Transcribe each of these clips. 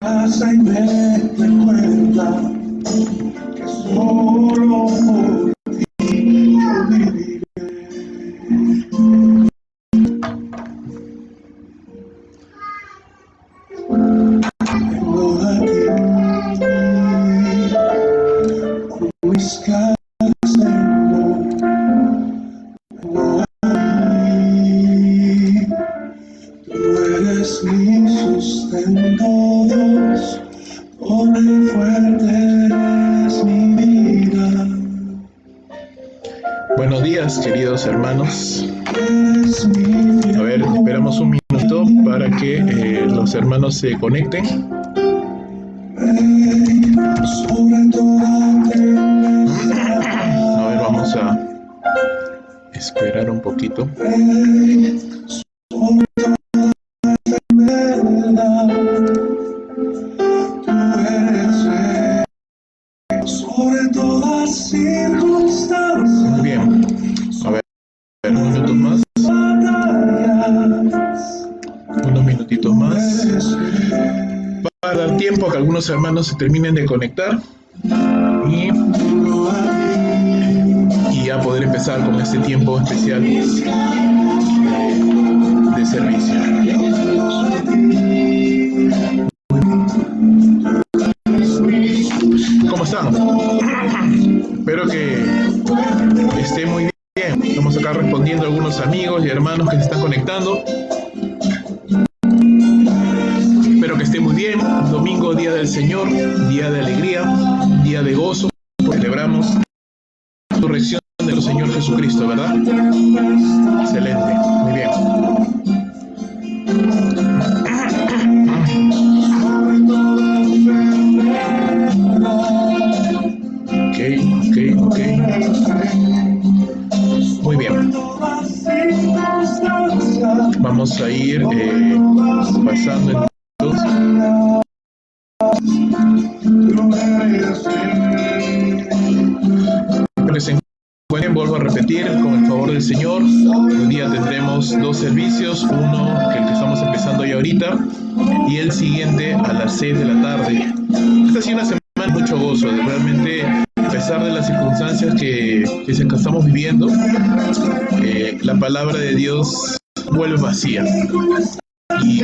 casa y me recuerda que solo por ti yo viviré. Vengo aquí con mis ganas de amor. Vengo aquí, tú eres mi sustento, Dios, pobre fuerte es mi vida. Buenos días, queridos hermanos. A ver, esperamos un minuto para que los hermanos se conecten. A ver, vamos a esperar un poquito. Muy bien. A ver, unos minutos más. Unos minutitos más. Para dar tiempo a que algunos hermanos se terminen de conectar. Y ya poder empezar con este tiempo especial de servicio. ¿Cómo están? Espero que estén muy bien. Estamos acá respondiendo a algunos amigos y hermanos que se están conectando. Espero que estén muy bien. Domingo, día del Señor, día de alegría, día de gozo. Celebramos la resurrección de nuestro Señor Jesucristo, ¿verdad? Excelente, muy bien. Ok. Muy bien. Vamos a ir pasando entonces. Espero que se encuentren, vuelvo a repetir, con el favor del Señor. Hoy día tendremos dos servicios, uno que el que estamos empezando ya ahorita y el siguiente a las 6 de la tarde. Esta ha sido una semana de mucho gozo, realmente, a pesar de las circunstancias que estamos viviendo, la palabra de Dios vuelve vacía. Y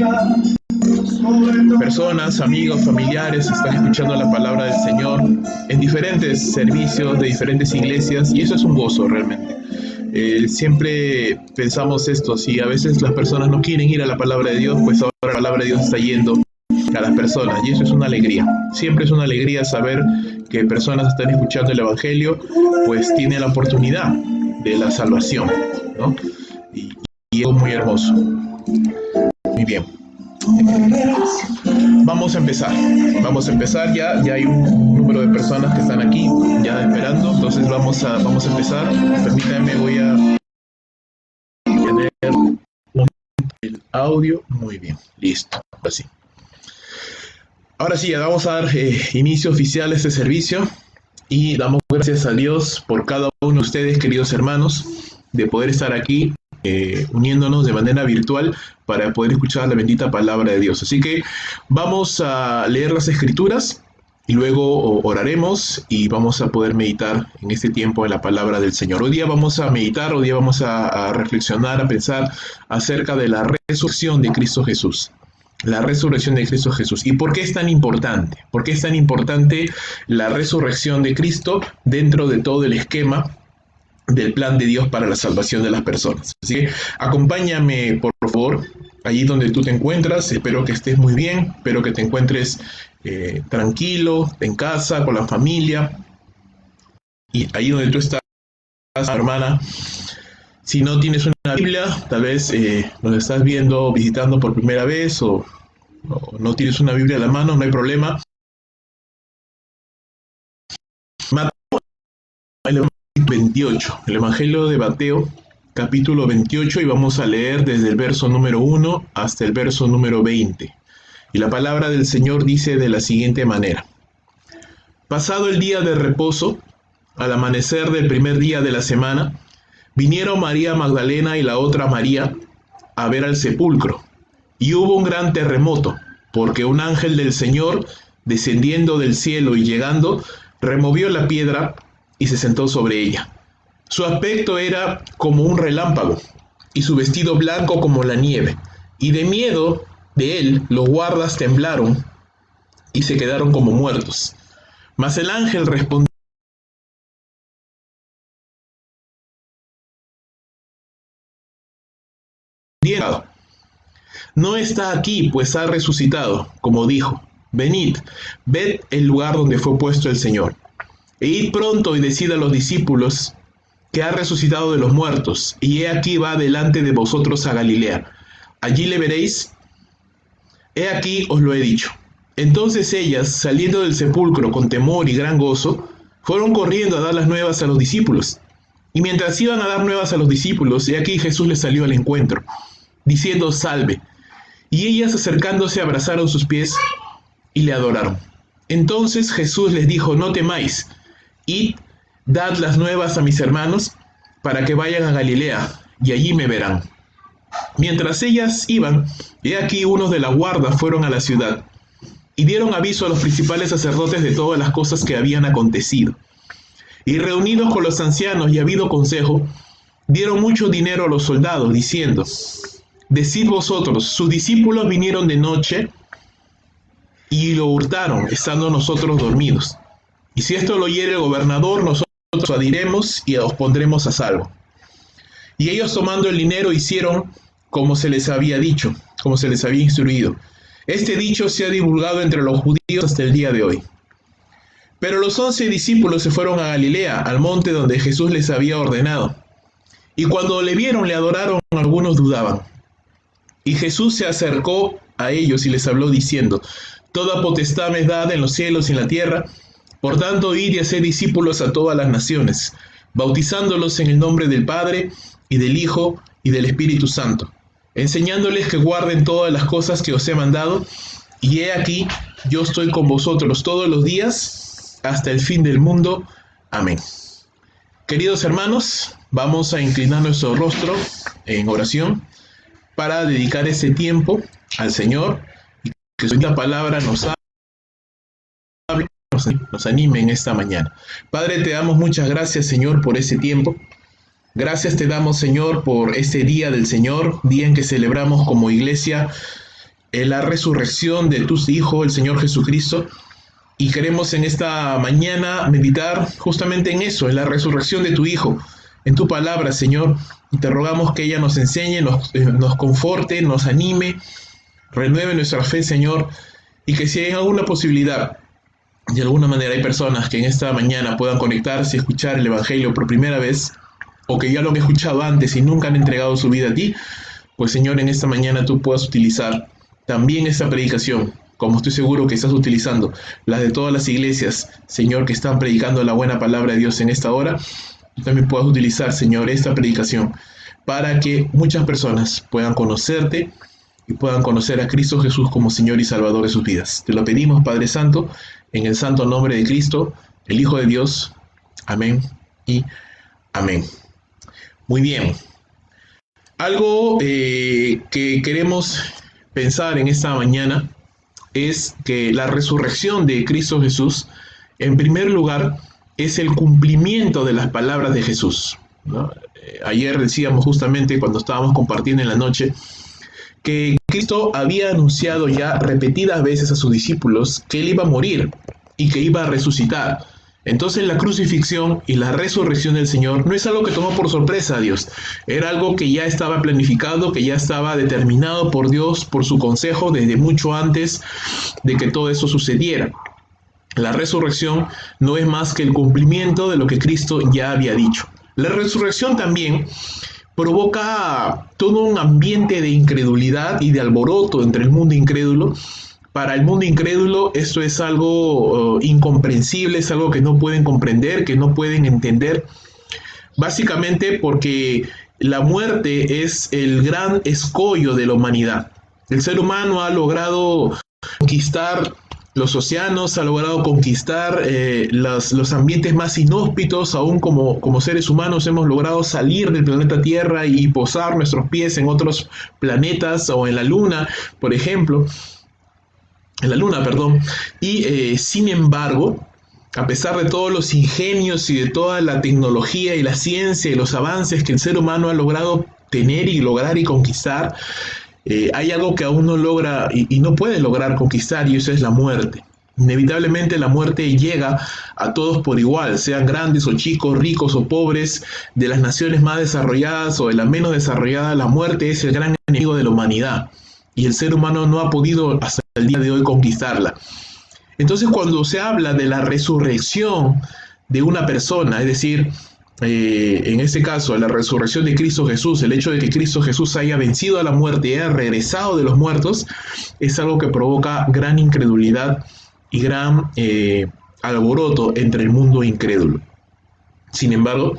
personas, amigos, familiares están escuchando la palabra del Señor en diferentes servicios de diferentes iglesias y eso es un gozo realmente. Siempre pensamos esto, si a veces las personas no quieren ir a la palabra de Dios, pues ahora la palabra de Dios está yendo a las personas y eso es una alegría. Siempre es una alegría saber que personas están escuchando el Evangelio, pues tienen la oportunidad de la salvación, ¿no? Y es muy hermoso. Muy bien. Vamos a empezar ya hay un número de personas que están aquí ya esperando, entonces vamos a empezar. Permítanme, voy a tener el audio. Muy bien, listo, así. Ahora sí, ya vamos a dar inicio oficial a este servicio y damos gracias a Dios por cada uno de ustedes, queridos hermanos, de poder estar aquí uniéndonos de manera virtual para poder escuchar la bendita palabra de Dios. Así que vamos a leer las escrituras y luego oraremos y vamos a poder meditar en este tiempo en la palabra del Señor. Hoy día vamos a meditar, hoy día vamos a reflexionar, a pensar acerca de la resurrección de Cristo Jesús. La resurrección de Cristo Jesús. ¿Y por qué es tan importante? ¿Por qué es tan importante la resurrección de Cristo dentro de todo el esquema del plan de Dios para la salvación de las personas? Así que acompáñame, por favor, allí donde tú te encuentras. Espero que estés muy bien, espero que te encuentres tranquilo, en casa, con la familia. Y allí donde tú estás, hermana, si no tienes una Biblia, tal vez nos estás viendo, visitando por primera vez o no tienes una Biblia a la mano, no hay problema. Mateo, el 28, el Evangelio de Mateo, capítulo 28, y vamos a leer desde el verso número 1 hasta el verso número 20. Y la palabra del Señor dice de la siguiente manera: Pasado el día de reposo, al amanecer del primer día de la semana, vinieron María Magdalena y la otra María a ver al sepulcro, y hubo un gran terremoto, porque un ángel del Señor, descendiendo del cielo y llegando, removió la piedra y se sentó sobre ella. Su aspecto era como un relámpago, y su vestido blanco como la nieve, y de miedo de él los guardas temblaron y se quedaron como muertos. Mas el ángel respondió: no está aquí, pues ha resucitado, como dijo. Venid, ved el lugar donde fue puesto el Señor. E id pronto y decid a los discípulos que ha resucitado de los muertos, y he aquí va delante de vosotros a Galilea. Allí le veréis. He aquí os lo he dicho. Entonces ellas, saliendo del sepulcro con temor y gran gozo, fueron corriendo a dar las nuevas a los discípulos. Y mientras iban a dar nuevas a los discípulos, he aquí Jesús les salió al encuentro, diciendo: salve. Y ellas, acercándose, abrazaron sus pies y le adoraron. Entonces Jesús les dijo: no temáis, id, dad las nuevas a mis hermanos, para que vayan a Galilea, y allí me verán. Mientras ellas iban, he aquí unos de la guarda fueron a la ciudad, y dieron aviso a los principales sacerdotes de todas las cosas que habían acontecido. Y reunidos con los ancianos y habido consejo, dieron mucho dinero a los soldados, diciendo: decid vosotros, sus discípulos vinieron de noche y lo hurtaron, estando nosotros dormidos. Y si esto lo oyere el gobernador, nosotros adiremos y os pondremos a salvo. Y ellos, tomando el dinero, hicieron como se les había dicho, como se les había instruido. Este dicho se ha divulgado entre los judíos hasta el día de hoy. Pero los 11 discípulos se fueron a Galilea, al monte donde Jesús les había ordenado. Y cuando le vieron, le adoraron, algunos dudaban. Y Jesús se acercó a ellos y les habló diciendo: toda potestad me es dada en los cielos y en la tierra. Por tanto, id y haced discípulos a todas las naciones, bautizándolos en el nombre del Padre, y del Hijo, y del Espíritu Santo, enseñándoles que guarden todas las cosas que os he mandado, y he aquí, yo estoy con vosotros todos los días, hasta el fin del mundo. Amén. Queridos hermanos, vamos a inclinar nuestro rostro en oración para dedicar ese tiempo al Señor, y que su palabra nos hable, nos anime en esta mañana. Padre, te damos muchas gracias, Señor, por ese tiempo. Gracias te damos, Señor, por este día del Señor, día en que celebramos como iglesia la resurrección de tu Hijo, el Señor Jesucristo. Y queremos en esta mañana meditar justamente en eso, en la resurrección de tu Hijo, en tu palabra, Señor. Y te rogamos que ella nos enseñe, nos conforte, nos anime, renueve nuestra fe, Señor. Y que si hay alguna posibilidad, de alguna manera hay personas que en esta mañana puedan conectarse y escuchar el Evangelio por primera vez, o que ya lo han escuchado antes y nunca han entregado su vida a ti, pues Señor, en esta mañana tú puedas utilizar también esta predicación, como estoy seguro que estás utilizando las de todas las iglesias, Señor, que están predicando la buena palabra de Dios en esta hora. Tú también puedas utilizar, Señor, esta predicación para que muchas personas puedan conocerte y puedan conocer a Cristo Jesús como Señor y Salvador de sus vidas. Te lo pedimos, Padre Santo, en el santo nombre de Cristo, el Hijo de Dios. Amén y amén. Muy bien. Algo que queremos pensar en esta mañana es que la resurrección de Cristo Jesús, en primer lugar, es el cumplimiento de las palabras de Jesús, ¿no? Ayer decíamos justamente cuando estábamos compartiendo en la noche que Cristo había anunciado ya repetidas veces a sus discípulos que Él iba a morir y que iba a resucitar. Entonces la crucifixión y la resurrección del Señor no es algo que tomó por sorpresa a Dios, era algo que ya estaba planificado, que ya estaba determinado por Dios, por su consejo, desde mucho antes de que todo eso sucediera. La resurrección no es más que el cumplimiento de lo que Cristo ya había dicho. La resurrección también provoca todo un ambiente de incredulidad y de alboroto entre el mundo incrédulo. Para el mundo incrédulo esto es algo incomprensible, es algo que no pueden comprender, que no pueden entender, básicamente porque la muerte es el gran escollo de la humanidad. El ser humano ha logrado conquistar los océanos, ha logrado conquistar los ambientes más inhóspitos, aún como seres humanos hemos logrado salir del planeta Tierra y posar nuestros pies en otros planetas o en la Luna, por ejemplo. en la luna, perdón. Y sin embargo, a pesar de todos los ingenios y de toda la tecnología y la ciencia y los avances que el ser humano ha logrado tener y lograr y conquistar, hay algo que aún no logra y no puede lograr conquistar, y eso es la muerte. Inevitablemente la muerte llega a todos por igual, sean grandes o chicos, ricos o pobres, de las naciones más desarrolladas o de las menos desarrolladas. La muerte es el gran enemigo de la humanidad y el ser humano no ha podido hasta el día de hoy conquistarla. Entonces, cuando se habla de la resurrección de una persona, es decir, en este caso, la resurrección de Cristo Jesús, el hecho de que Cristo Jesús haya vencido a la muerte y haya regresado de los muertos, es algo que provoca gran incredulidad y gran alboroto entre el mundo incrédulo. Sin embargo,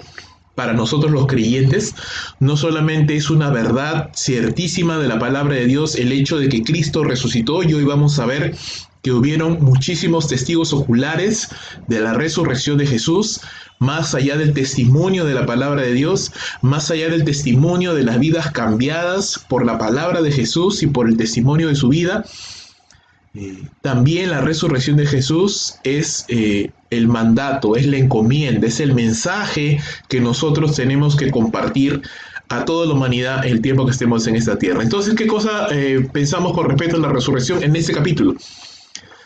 para nosotros los creyentes, no solamente es una verdad ciertísima de la palabra de Dios el hecho de que Cristo resucitó, y hoy vamos a ver que hubieron muchísimos testigos oculares de la resurrección de Jesús, más allá del testimonio de la palabra de Dios, más allá del testimonio de las vidas cambiadas por la palabra de Jesús y por el testimonio de su vida. También la resurrección de Jesús es el mandato, es la encomienda, es el mensaje que nosotros tenemos que compartir a toda la humanidad el tiempo que estemos en esta tierra. Entonces, ¿qué cosa pensamos con respecto a la resurrección en este capítulo?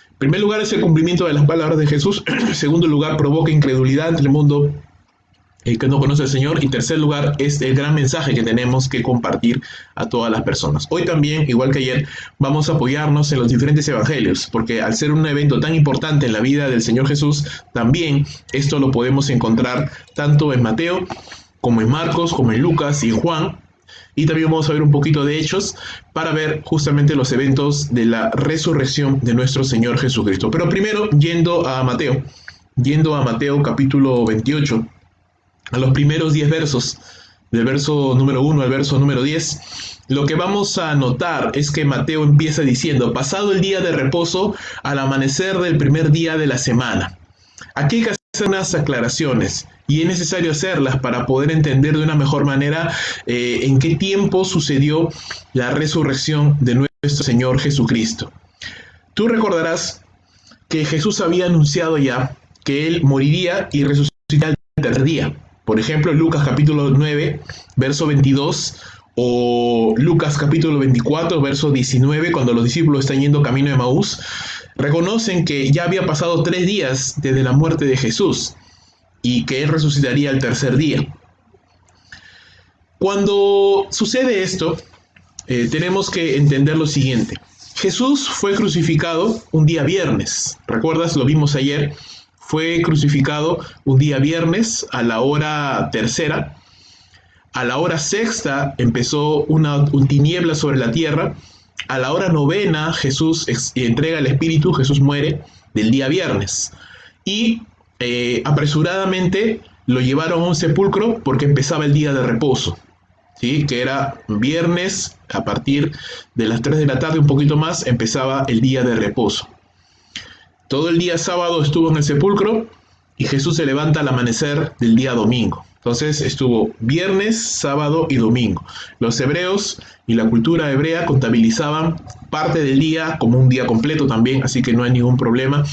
En primer lugar, es el cumplimiento de las palabras de Jesús. En segundo lugar, provoca incredulidad entre el mundo que no conoce al Señor. Y en tercer lugar, es el gran mensaje que tenemos que compartir a todas las personas. Hoy también, igual que ayer, vamos a apoyarnos en los diferentes evangelios, porque al ser un evento tan importante en la vida del Señor Jesús, también esto lo podemos encontrar tanto en Mateo, como en Marcos, como en Lucas y en Juan. Y también vamos a ver un poquito de Hechos para ver justamente los eventos de la resurrección de nuestro Señor Jesucristo. Pero primero, yendo a Mateo capítulo 28, a los primeros 10 versos, del verso número 1 al verso número 10, lo que vamos a notar es que Mateo empieza diciendo: pasado el día de reposo, al amanecer del primer día de la semana. Aquí hay que hacer unas aclaraciones, y es necesario hacerlas para poder entender de una mejor manera en qué tiempo sucedió la resurrección de nuestro Señor Jesucristo. Tú recordarás que Jesús había anunciado ya que Él moriría y resucitaría el tercer día. Por ejemplo, Lucas capítulo 9, verso 22, o Lucas capítulo 24, verso 19, cuando los discípulos están yendo camino de Maús, reconocen que ya había pasado 3 días desde la muerte de Jesús y que Él resucitaría el tercer día. Cuando sucede esto, tenemos que entender lo siguiente. Jesús fue crucificado un día viernes. ¿Recuerdas? Lo vimos ayer. Fue crucificado un día viernes a la hora tercera. A la hora sexta empezó una tiniebla sobre la tierra. A la hora novena Jesús entrega el Espíritu, Jesús muere del día viernes. Y apresuradamente lo llevaron a un sepulcro porque empezaba el día de reposo, ¿sí? Que era viernes, a partir de las 3 de la tarde, un poquito más, empezaba el día de reposo. Todo el día sábado estuvo en el sepulcro y Jesús se levanta al amanecer del día domingo. Entonces estuvo viernes, sábado y domingo. Los hebreos y la cultura hebrea contabilizaban parte del día como un día completo también, así que no hay ningún problema.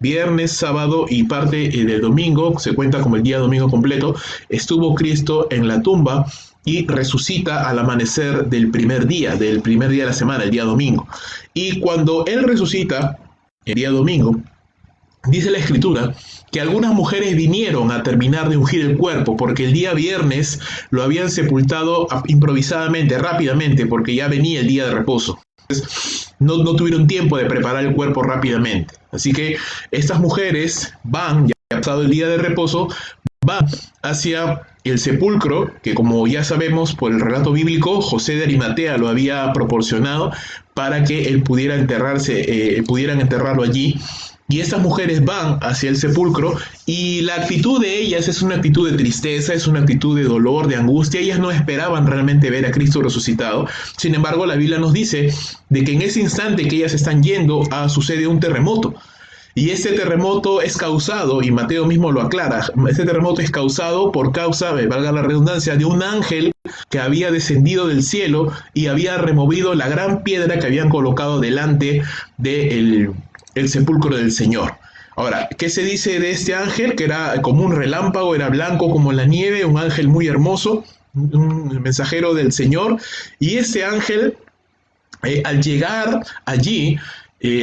Viernes, sábado y parte del domingo se cuenta como el día domingo completo. Estuvo Cristo en la tumba y resucita al amanecer del primer día de la semana, el día domingo. Y cuando Él resucita el día domingo, dice la Escritura que algunas mujeres vinieron a terminar de ungir el cuerpo, porque el día viernes lo habían sepultado improvisadamente, rápidamente, porque ya venía el día de reposo. Entonces, no tuvieron tiempo de preparar el cuerpo rápidamente. Así que estas mujeres van, ya pasado el día de reposo, van hacia el sepulcro, que como ya sabemos por el relato bíblico, José de Arimatea lo había proporcionado para que él pudiera pudieran enterrarlo allí. Y estas mujeres van hacia el sepulcro y la actitud de ellas es una actitud de tristeza, es una actitud de dolor, de angustia. Ellas no esperaban realmente ver a Cristo resucitado. Sin embargo, la Biblia nos dice de que en ese instante que ellas están yendo sucede un terremoto. Y este terremoto es causado, y Mateo mismo lo aclara, este terremoto es causado por causa, valga la redundancia, de un ángel que había descendido del cielo y había removido la gran piedra que habían colocado delante del sepulcro del Señor. Ahora, ¿qué se dice de este ángel? Que era como un relámpago, era blanco como la nieve, un ángel muy hermoso, un mensajero del Señor. Y ese ángel, al llegar allí,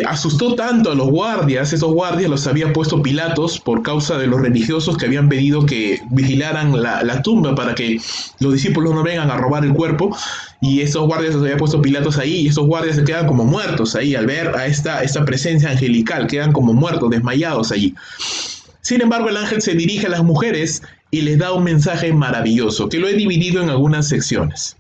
asustó tanto a los guardias. Esos guardias los había puesto Pilatos por causa de los religiosos que habían pedido que vigilaran la tumba para que los discípulos no vengan a robar el cuerpo, y esos guardias los había puesto Pilatos ahí, y esos guardias se quedan como muertos ahí al ver a esta presencia angelical, quedan como muertos, desmayados allí. Sin embargo, el ángel se dirige a las mujeres y les da un mensaje maravilloso, que lo he dividido en algunas secciones.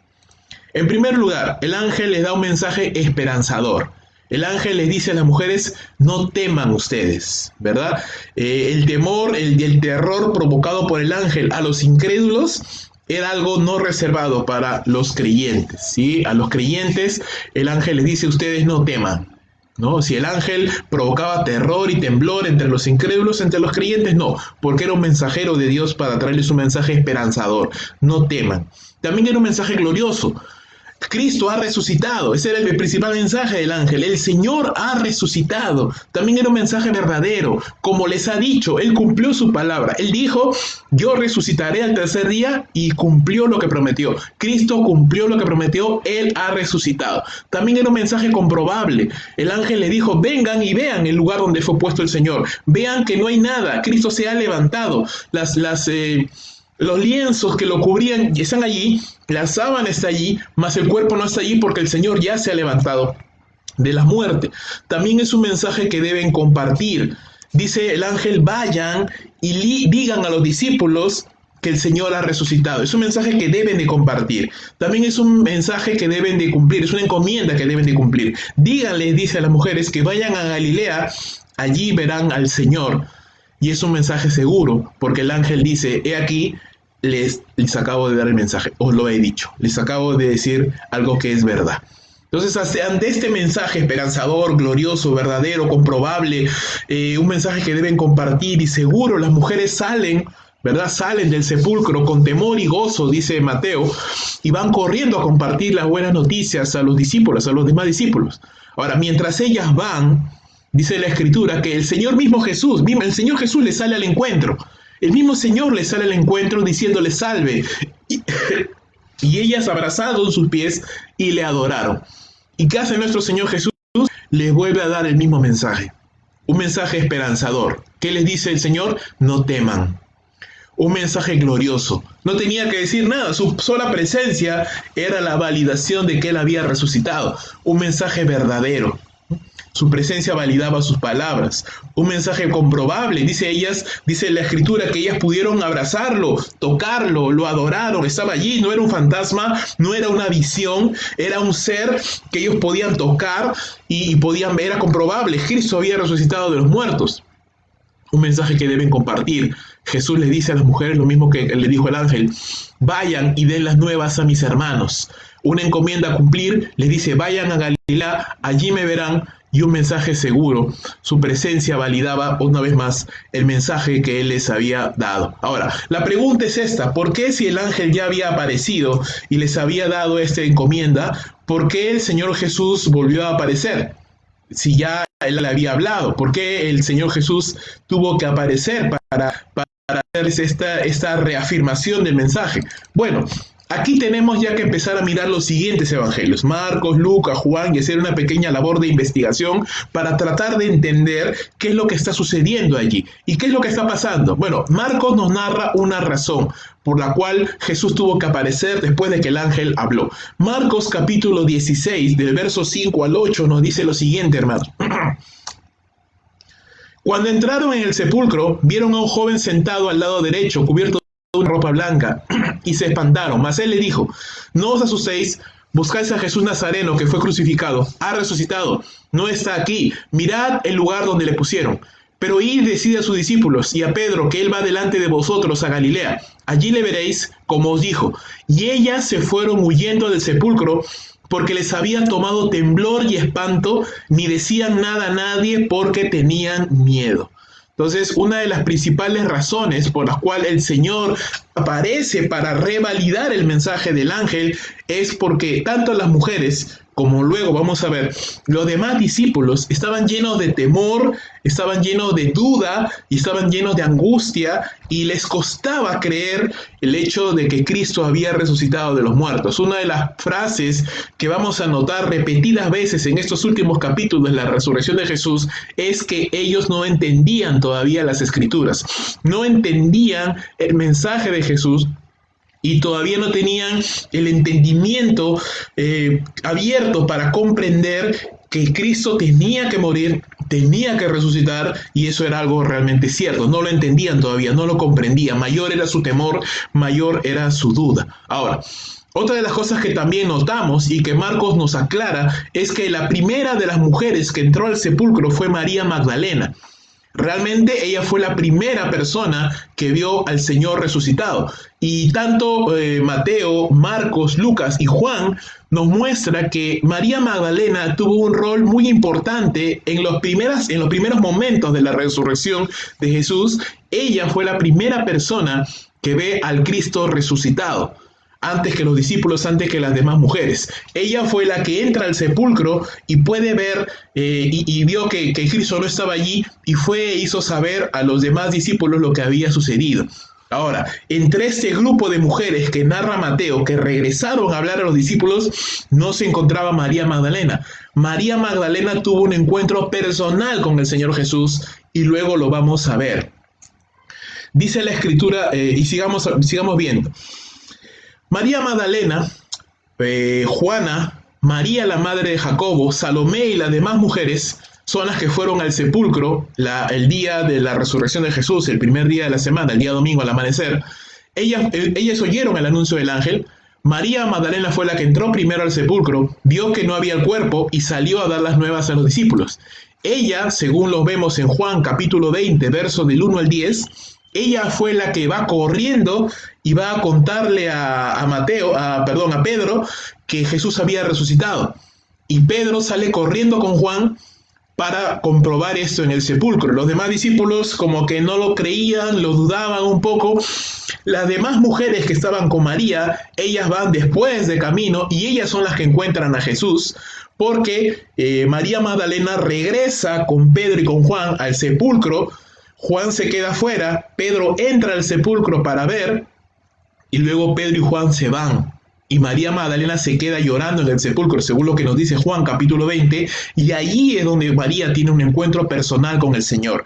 En primer lugar, el ángel les da un mensaje esperanzador. El ángel les dice a las mujeres: no teman ustedes, ¿verdad? El temor, el terror provocado por el ángel a los incrédulos era algo no reservado para los creyentes, ¿sí? A los creyentes el ángel les dice: ustedes no teman, ¿no? Si el ángel provocaba terror y temblor entre los incrédulos, entre los creyentes no, porque era un mensajero de Dios para traerles un mensaje esperanzador: no teman. También era un mensaje glorioso. Cristo ha resucitado, ese era el principal mensaje del ángel, el Señor ha resucitado. También era un mensaje verdadero, como les ha dicho, Él cumplió su palabra. Él dijo: yo resucitaré al tercer día, y cumplió lo que prometió. Cristo cumplió lo que prometió, Él ha resucitado. También era un mensaje comprobable. El ángel le dijo: vengan y vean el lugar donde fue puesto el Señor, vean que no hay nada, Cristo se ha levantado. Los lienzos que lo cubrían están allí, la sábana está allí, mas el cuerpo no está allí porque el Señor ya se ha levantado de la muerte. También es un mensaje que deben compartir. Dice el ángel: vayan y digan a los discípulos que el Señor ha resucitado. Es un mensaje que deben de compartir. También es un mensaje que deben de cumplir, es una encomienda que deben de cumplir. Díganles, dice a las mujeres, que vayan a Galilea, allí verán al Señor. Y es un mensaje seguro, porque el ángel dice: he aquí, les acabo de dar el mensaje, os lo he dicho, les acabo de decir algo que es verdad. Entonces, ante este mensaje esperanzador, glorioso, verdadero, comprobable, un mensaje que deben compartir y seguro, las mujeres salen, ¿verdad? Salen del sepulcro con temor y gozo, dice Mateo, y van corriendo a compartir las buenas noticias a los discípulos, a los demás discípulos. Ahora, mientras ellas van, dice la Escritura que el Señor Jesús les sale al encuentro. El mismo Señor les sale al encuentro diciéndole: salve. Y ellas abrazaron sus pies y le adoraron. ¿Y qué hace nuestro Señor Jesús? Les vuelve a dar el mismo mensaje. Un mensaje esperanzador. ¿Qué les dice el Señor? No teman. Un mensaje glorioso. No tenía que decir nada. Su sola presencia era la validación de que Él había resucitado. Un mensaje verdadero. Su presencia validaba sus palabras. Un mensaje comprobable, dice la Escritura, que ellas pudieron abrazarlo, tocarlo, lo adoraron, estaba allí, no era un fantasma, no era una visión, era un ser que ellos podían tocar y podían ver, era comprobable. Cristo había resucitado de los muertos. Un mensaje que deben compartir. Jesús les dice a las mujeres lo mismo que le dijo el ángel: vayan y den las nuevas a mis hermanos. Una encomienda a cumplir, les dice: vayan a Galilea, allí me verán. Y un mensaje seguro. Su presencia validaba una vez más el mensaje que Él les había dado. Ahora, la pregunta es esta: ¿por qué, si el ángel ya había aparecido y les había dado esta encomienda, por qué el Señor Jesús volvió a aparecer? Si ya Él le había hablado, ¿por qué el Señor Jesús tuvo que aparecer para hacer esta reafirmación del mensaje? Bueno, aquí tenemos ya que empezar a mirar los siguientes evangelios: Marcos, Lucas, Juan, y hacer una pequeña labor de investigación para tratar de entender qué es lo que está sucediendo allí y qué es lo que está pasando. Bueno, Marcos nos narra una razón por la cual Jesús tuvo que aparecer después de que el ángel habló. Marcos capítulo 16, del verso 5 al 8, nos dice lo siguiente, hermanos. Cuando entraron en el sepulcro, vieron a un joven sentado al lado derecho, cubierto de una ropa blanca, y se espantaron. Mas él le dijo: no os asustéis, buscáis a Jesús Nazareno, que fue crucificado. Ha resucitado, no está aquí. Mirad el lugar donde le pusieron. Pero id, decid a sus discípulos y a Pedro que él va delante de vosotros a Galilea. Allí le veréis, como os dijo. Y ellas se fueron huyendo del sepulcro, porque les había tomado temblor y espanto, ni decían nada a nadie porque tenían miedo. Entonces, una de las principales razones por las cuales el Señor aparece para revalidar el mensaje del ángel es porque tanto las mujeres como luego vamos a ver, los demás discípulos estaban llenos de temor, estaban llenos de duda y estaban llenos de angustia y les costaba creer el hecho de que Cristo había resucitado de los muertos. Una de las frases que vamos a notar repetidas veces en estos últimos capítulos de la resurrección de Jesús es que ellos no entendían todavía las Escrituras, no entendían el mensaje de Jesús, y todavía no tenían el entendimiento abierto para comprender que Cristo tenía que morir, tenía que resucitar, y eso era algo realmente cierto. No lo entendían todavía, no lo comprendían. Mayor era su temor, mayor era su duda. Ahora, otra de las cosas que también notamos y que Marcos nos aclara es que la primera de las mujeres que entró al sepulcro fue María Magdalena. Realmente ella fue la primera persona que vio al Señor resucitado. Y tanto Mateo, Marcos, Lucas y Juan nos muestra que María Magdalena tuvo un rol muy importante en los primeros momentos de la resurrección de Jesús. Ella fue la primera persona que ve al Cristo resucitado, antes que los discípulos, antes que las demás mujeres. Ella fue la que entra al sepulcro y puede ver y vio que Cristo no estaba allí y hizo saber a los demás discípulos lo que había sucedido. Ahora, entre este grupo de mujeres que narra Mateo, que regresaron a hablar a los discípulos, no se encontraba María Magdalena. María Magdalena tuvo un encuentro personal con el Señor Jesús y luego lo vamos a ver. Dice la Escritura, y sigamos viendo. María Magdalena, Juana, María la madre de Jacobo, Salomé y las demás mujeres son las que fueron al sepulcro el día de la resurrección de Jesús, el primer día de la semana, el día domingo al amanecer. Ellas oyeron el anuncio del ángel. María Magdalena fue la que entró primero al sepulcro, vio que no había el cuerpo y salió a dar las nuevas a los discípulos. Ella, según lo vemos en Juan capítulo 20, versos del 1 al 10, ella fue la que va corriendo y va a contarle a Pedro que Jesús había resucitado. Y Pedro sale corriendo con Juan para comprobar esto en el sepulcro. Los demás discípulos como que no lo creían, lo dudaban un poco. Las demás mujeres que estaban con María, ellas van después de camino y ellas son las que encuentran a Jesús, porque María Magdalena regresa con Pedro y con Juan al sepulcro. Juan se queda afuera, Pedro entra al sepulcro para ver, y luego Pedro y Juan se van. Y María Magdalena se queda llorando en el sepulcro, según lo que nos dice Juan capítulo 20, y allí es donde María tiene un encuentro personal con el Señor.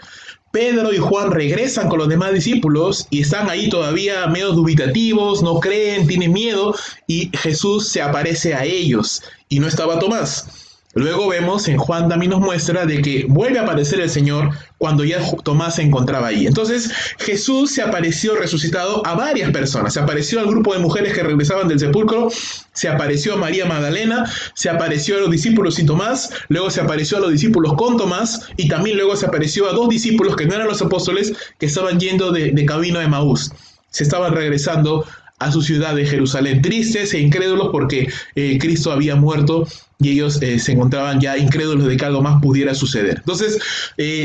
Pedro y Juan regresan con los demás discípulos y están ahí todavía medio dubitativos, no creen, tienen miedo, y Jesús se aparece a ellos, y no estaba Tomás. Luego vemos en Juan también nos muestra de que vuelve a aparecer el Señor cuando ya Tomás se encontraba ahí. Entonces Jesús se apareció resucitado a varias personas. Se apareció al grupo de mujeres que regresaban del sepulcro, se apareció a María Magdalena, se apareció a los discípulos sin Tomás, luego se apareció a los discípulos con Tomás y también luego se apareció a dos discípulos que no eran los apóstoles, que estaban yendo de camino a Emaús. Se estaban regresando a su ciudad de Jerusalén, tristes e incrédulos porque Cristo había muerto y ellos se encontraban ya incrédulos de que algo más pudiera suceder. Entonces,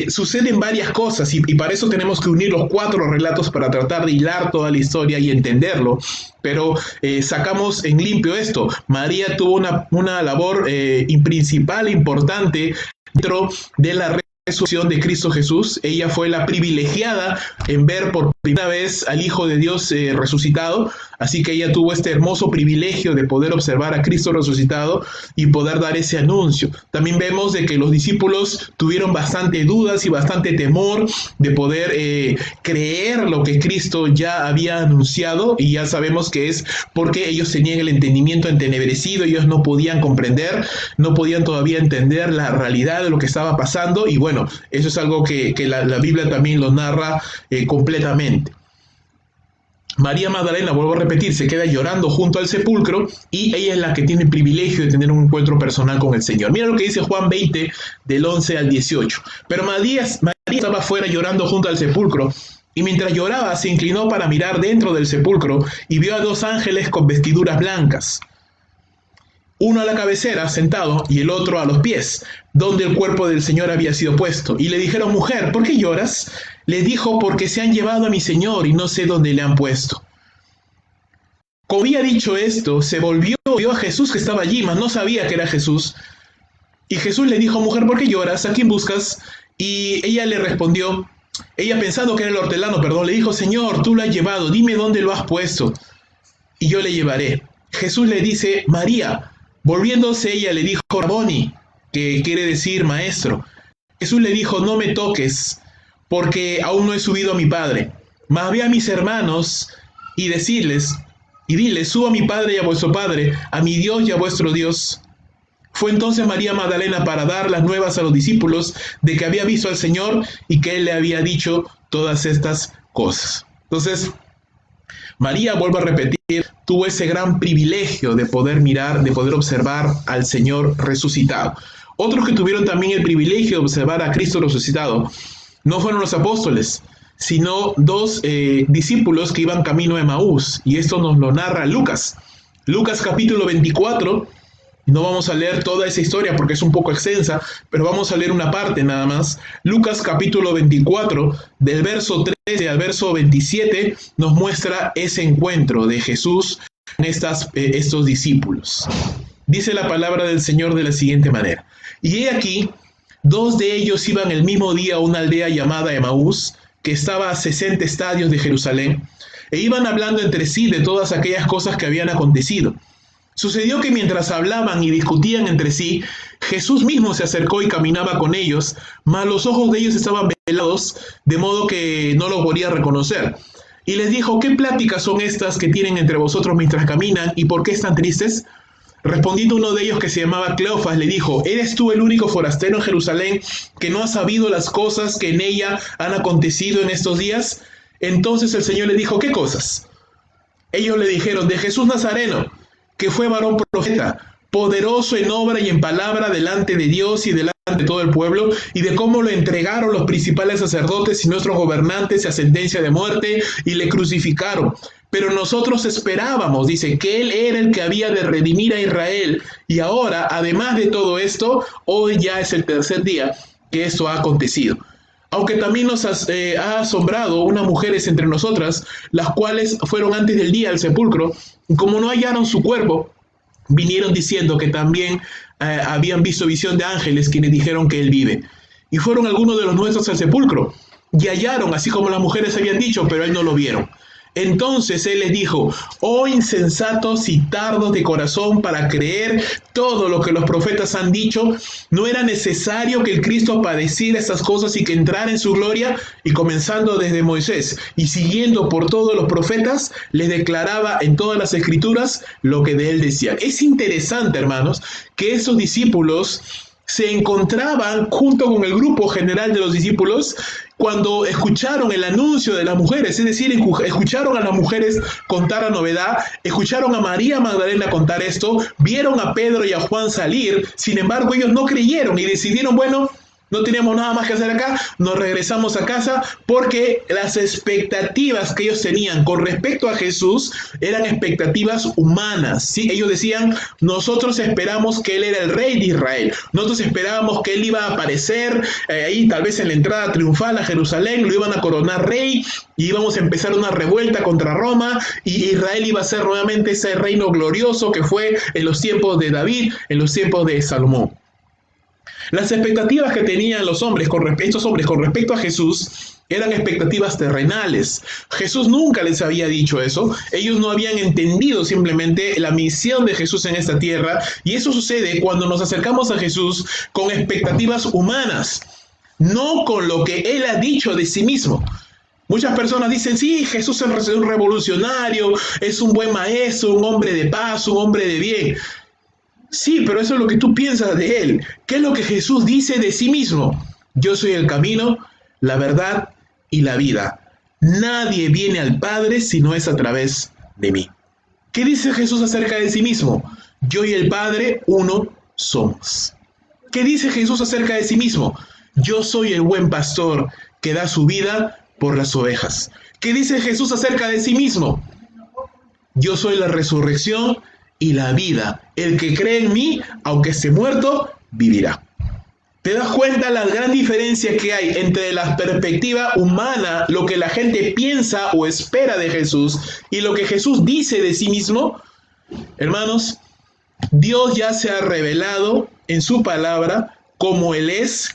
suceden varias cosas y para eso tenemos que unir los cuatro relatos para tratar de hilar toda la historia y entenderlo. Pero sacamos en limpio esto. María tuvo una labor principal, importante dentro de la resurrección de Cristo Jesús. Ella fue la privilegiada en ver por primera vez al Hijo de Dios resucitado, así que ella tuvo este hermoso privilegio de poder observar a Cristo resucitado y poder dar ese anuncio. También vemos de que los discípulos tuvieron bastante dudas y bastante temor de poder creer lo que Cristo ya había anunciado, y ya sabemos que es porque ellos tenían el entendimiento entenebrecido, ellos no podían comprender, no podían todavía entender la realidad de lo que estaba pasando, y bueno, eso es algo que la Biblia también lo narra completamente. María Magdalena, vuelvo a repetir, se queda llorando junto al sepulcro y ella es la que tiene el privilegio de tener un encuentro personal con el Señor. Mira lo que dice Juan 20, del 11 al 18. Pero María estaba afuera llorando junto al sepulcro, y mientras lloraba se inclinó para mirar dentro del sepulcro y vio a dos ángeles con vestiduras blancas. uno a la cabecera sentado y el otro a los pies, donde el cuerpo del Señor había sido puesto. Y le dijeron: mujer, ¿por qué lloras? Le dijo: porque se han llevado a mi Señor y no sé dónde le han puesto. Como había dicho esto, se volvió, vio a Jesús que estaba allí, mas no sabía que era Jesús. Y Jesús le dijo: mujer, ¿por qué lloras? ¿A quién buscas? Y ella le respondió, ella pensando que era el hortelano, le dijo: Señor, tú lo has llevado, dime dónde lo has puesto, y yo le llevaré. Jesús le dice: María. Volviéndose ella le dijo: Raboni, que quiere decir maestro. Jesús le dijo: no me toques, porque aún no he subido a mi Padre, mas ve a mis hermanos y diles, subo a mi Padre y a vuestro Padre, a mi Dios y a vuestro Dios. Fue entonces María Magdalena para dar las nuevas a los discípulos de que había visto al Señor y que Él le había dicho todas estas cosas. Entonces, María, vuelvo a repetir, tuvo ese gran privilegio de poder mirar, de poder observar al Señor resucitado. Otros que tuvieron también el privilegio de observar a Cristo resucitado no fueron los apóstoles, sino dos discípulos que iban camino a Emaús, y esto nos lo narra Lucas. Lucas capítulo 24, no vamos a leer toda esa historia porque es un poco extensa, pero vamos a leer una parte nada más. Lucas capítulo 24, del verso 13 al verso 27, nos muestra ese encuentro de Jesús con estos discípulos. Dice la palabra del Señor de la siguiente manera: y he aquí, dos de ellos iban el mismo día a una aldea llamada Emaús, que estaba a 60 estadios de Jerusalén, e iban hablando entre sí de todas aquellas cosas que habían acontecido. Sucedió que mientras hablaban y discutían entre sí, Jesús mismo se acercó y caminaba con ellos, mas los ojos de ellos estaban velados, de modo que no los podía reconocer. Y les dijo: ¿qué pláticas son estas que tienen entre vosotros mientras caminan, y por qué están tristes? Respondiendo uno de ellos, que se llamaba Cleofas, le dijo: ¿eres tú el único forastero en Jerusalén que no ha sabido las cosas que en ella han acontecido en estos días? Entonces el Señor le dijo: ¿qué cosas? Ellos le dijeron: de Jesús Nazareno, que fue varón profeta, poderoso en obra y en palabra delante de Dios y delante de todo el pueblo, y de cómo lo entregaron los principales sacerdotes y nuestros gobernantes a sentencia de muerte, y le crucificaron. Pero nosotros esperábamos, dice, que Él era el que había de redimir a Israel, y ahora, además de todo esto, hoy ya es el tercer día que esto ha acontecido. Aunque también nos ha asombrado unas mujeres entre nosotras, las cuales fueron antes del día al sepulcro, y como no hallaron su cuerpo, vinieron diciendo que también habían visto visión de ángeles, quienes dijeron que Él vive. Y fueron algunos de los nuestros al sepulcro, y hallaron, así como las mujeres habían dicho, pero Él no lo vieron. Entonces Él les dijo: oh insensatos y tardos de corazón para creer todo lo que los profetas han dicho, ¿no era necesario que el Cristo padeciera estas cosas y que entrara en su gloria? Y comenzando desde Moisés y siguiendo por todos los profetas, les declaraba en todas las escrituras lo que de Él decían. Es interesante, hermanos, que esos discípulos se encontraban junto con el grupo general de los discípulos cuando escucharon el anuncio de las mujeres, es decir, escucharon a las mujeres contar la novedad, escucharon a María Magdalena contar esto, vieron a Pedro y a Juan salir. Sin embargo, ellos no creyeron y decidieron: bueno, no tenemos nada más que hacer acá, nos regresamos a casa, porque las expectativas que ellos tenían con respecto a Jesús eran expectativas humanas, ¿sí? Ellos decían: nosotros esperamos que Él era el rey de Israel, nosotros esperábamos que Él iba a aparecer ahí tal vez en la entrada triunfal a Jerusalén, lo iban a coronar rey, y íbamos a empezar una revuelta contra Roma, y Israel iba a ser nuevamente ese reino glorioso que fue en los tiempos de David, en los tiempos de Salomón. Las expectativas que tenían estos hombres con respecto a Jesús eran expectativas terrenales. Jesús nunca les había dicho eso. Ellos no habían entendido simplemente la misión de Jesús en esta tierra. Y eso sucede cuando nos acercamos a Jesús con expectativas humanas, no con lo que Él ha dicho de sí mismo. Muchas personas dicen: sí, Jesús es un revolucionario, es un buen maestro, un hombre de paz, un hombre de bien. Sí, pero eso es lo que tú piensas de Él. ¿Qué es lo que Jesús dice de sí mismo? Yo soy el camino, la verdad y la vida. Nadie viene al Padre si no es a través de mí. ¿Qué dice Jesús acerca de sí mismo? Yo y el Padre uno somos. ¿Qué dice Jesús acerca de sí mismo? Yo soy el buen pastor que da su vida por las ovejas. ¿Qué dice Jesús acerca de sí mismo? Yo soy la resurrección y la vida. El que cree en mí, aunque esté muerto, vivirá. ¿Te das cuenta la gran diferencia que hay entre la perspectiva humana, lo que la gente piensa o espera de Jesús, y lo que Jesús dice de sí mismo? Hermanos, Dios ya se ha revelado en su palabra cómo Él es,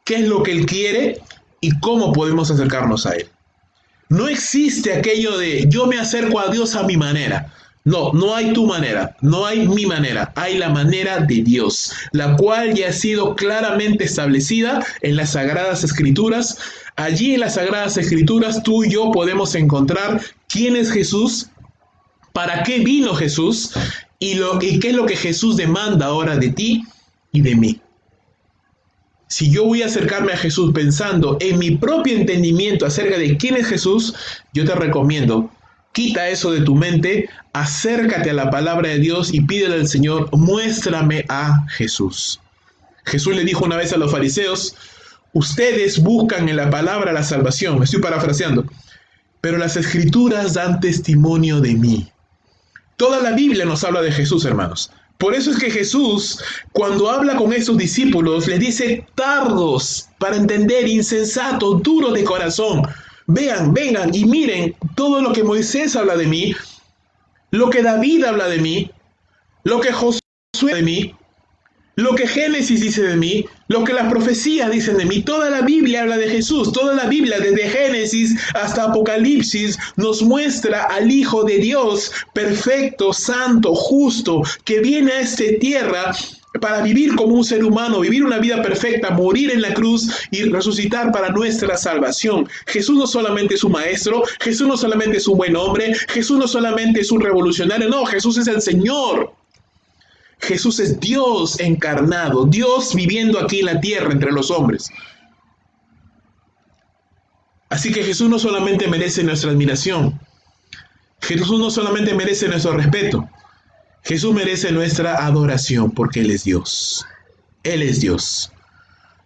qué es lo que Él quiere y cómo podemos acercarnos a Él. No existe aquello de yo me acerco a Dios a mi manera. No, no hay tu manera, no hay mi manera, hay la manera de Dios, la cual ya ha sido claramente establecida en las Sagradas Escrituras. Allí en las Sagradas Escrituras tú y yo podemos encontrar quién es Jesús, para qué vino Jesús y qué es lo que Jesús demanda ahora de ti y de mí. Si yo voy a acercarme a Jesús pensando en mi propio entendimiento acerca de quién es Jesús, yo te recomiendo, quita eso de tu mente, acércate a la palabra de Dios y pídele al Señor, muéstrame a Jesús. Jesús le dijo una vez a los fariseos, ustedes buscan en la palabra la salvación, estoy parafraseando, pero las escrituras dan testimonio de mí. Toda la Biblia nos habla de Jesús, hermanos. Por eso es que Jesús, cuando habla con esos discípulos, les dice tardos para entender, insensatos, duros de corazón. Vean, vengan y miren todo lo que Moisés habla de mí, lo que David habla de mí, lo que Josué de mí, lo que Génesis dice de mí, lo que las profecías dicen de mí. Toda la Biblia habla de Jesús. Toda la Biblia, desde Génesis hasta Apocalipsis, nos muestra al Hijo de Dios, perfecto, santo, justo, que viene a esta tierra para vivir como un ser humano, vivir una vida perfecta, morir en la cruz y resucitar para nuestra salvación. Jesús no solamente es un maestro, Jesús no solamente es un buen hombre, Jesús no solamente es un revolucionario, no, Jesús es el Señor. Jesús es Dios encarnado, Dios viviendo aquí en la tierra entre los hombres. Así que Jesús no solamente merece nuestra admiración, Jesús no solamente merece nuestro respeto, Jesús merece nuestra adoración porque Él es Dios. Él es Dios.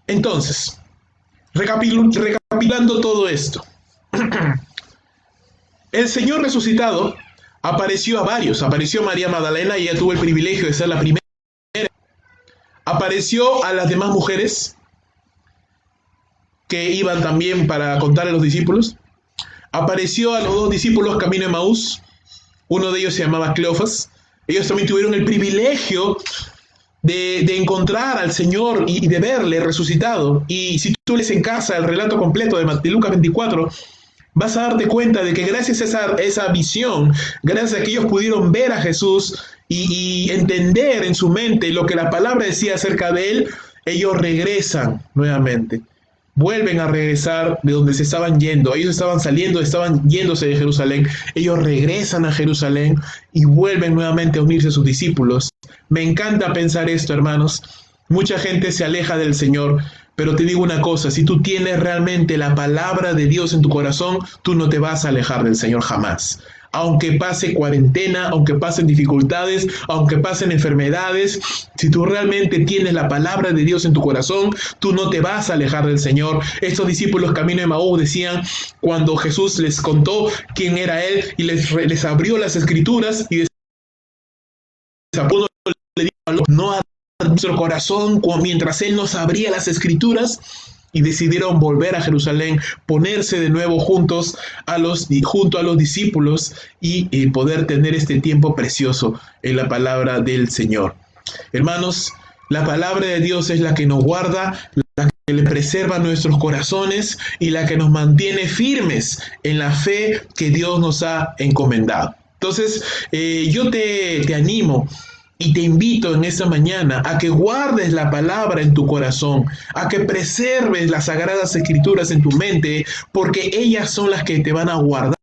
Entonces, recapitulando todo esto, el Señor resucitado apareció a varios. Apareció a María Magdalena y ella tuvo el privilegio de ser la primera. Apareció a las demás mujeres que iban también para contarle a los discípulos. Apareció a los dos discípulos camino de Emaús. Uno de ellos se llamaba Cleofas. Ellos también tuvieron el privilegio de encontrar al Señor y de verle resucitado. Y si tú lees en casa el relato completo de Lucas 24, vas a darte cuenta de que gracias a esa visión, gracias a que ellos pudieron ver a Jesús y entender en su mente lo que la palabra decía acerca de él, ellos regresan nuevamente. Vuelven a regresar de donde se estaban yendo. Ellos estaban saliendo, estaban yéndose de Jerusalén. Ellos regresan a Jerusalén y vuelven nuevamente a unirse a sus discípulos. Me encanta pensar esto, hermanos. Mucha gente se aleja del Señor, pero te digo una cosa, si tú tienes realmente la palabra de Dios en tu corazón, tú no te vas a alejar del Señor jamás. Aunque pase cuarentena, aunque pasen dificultades, aunque pasen enfermedades, si tú realmente tienes la palabra de Dios en tu corazón, tú no te vas a alejar del Señor. Estos discípulos camino de Emaús decían, cuando Jesús les contó quién era Él y les abrió las escrituras y le dijo, no a nuestro corazón mientras Él nos abría las escrituras, y decidieron volver a Jerusalén, ponerse de nuevo junto a los discípulos y poder tener este tiempo precioso en la palabra del Señor. Hermanos, la palabra de Dios es la que nos guarda, la que le preserva nuestros corazones y la que nos mantiene firmes en la fe que Dios nos ha encomendado. Entonces, yo te animo y te invito en esta mañana a que guardes la palabra en tu corazón, a que preserves las sagradas escrituras en tu mente, porque ellas son las que te van a guardar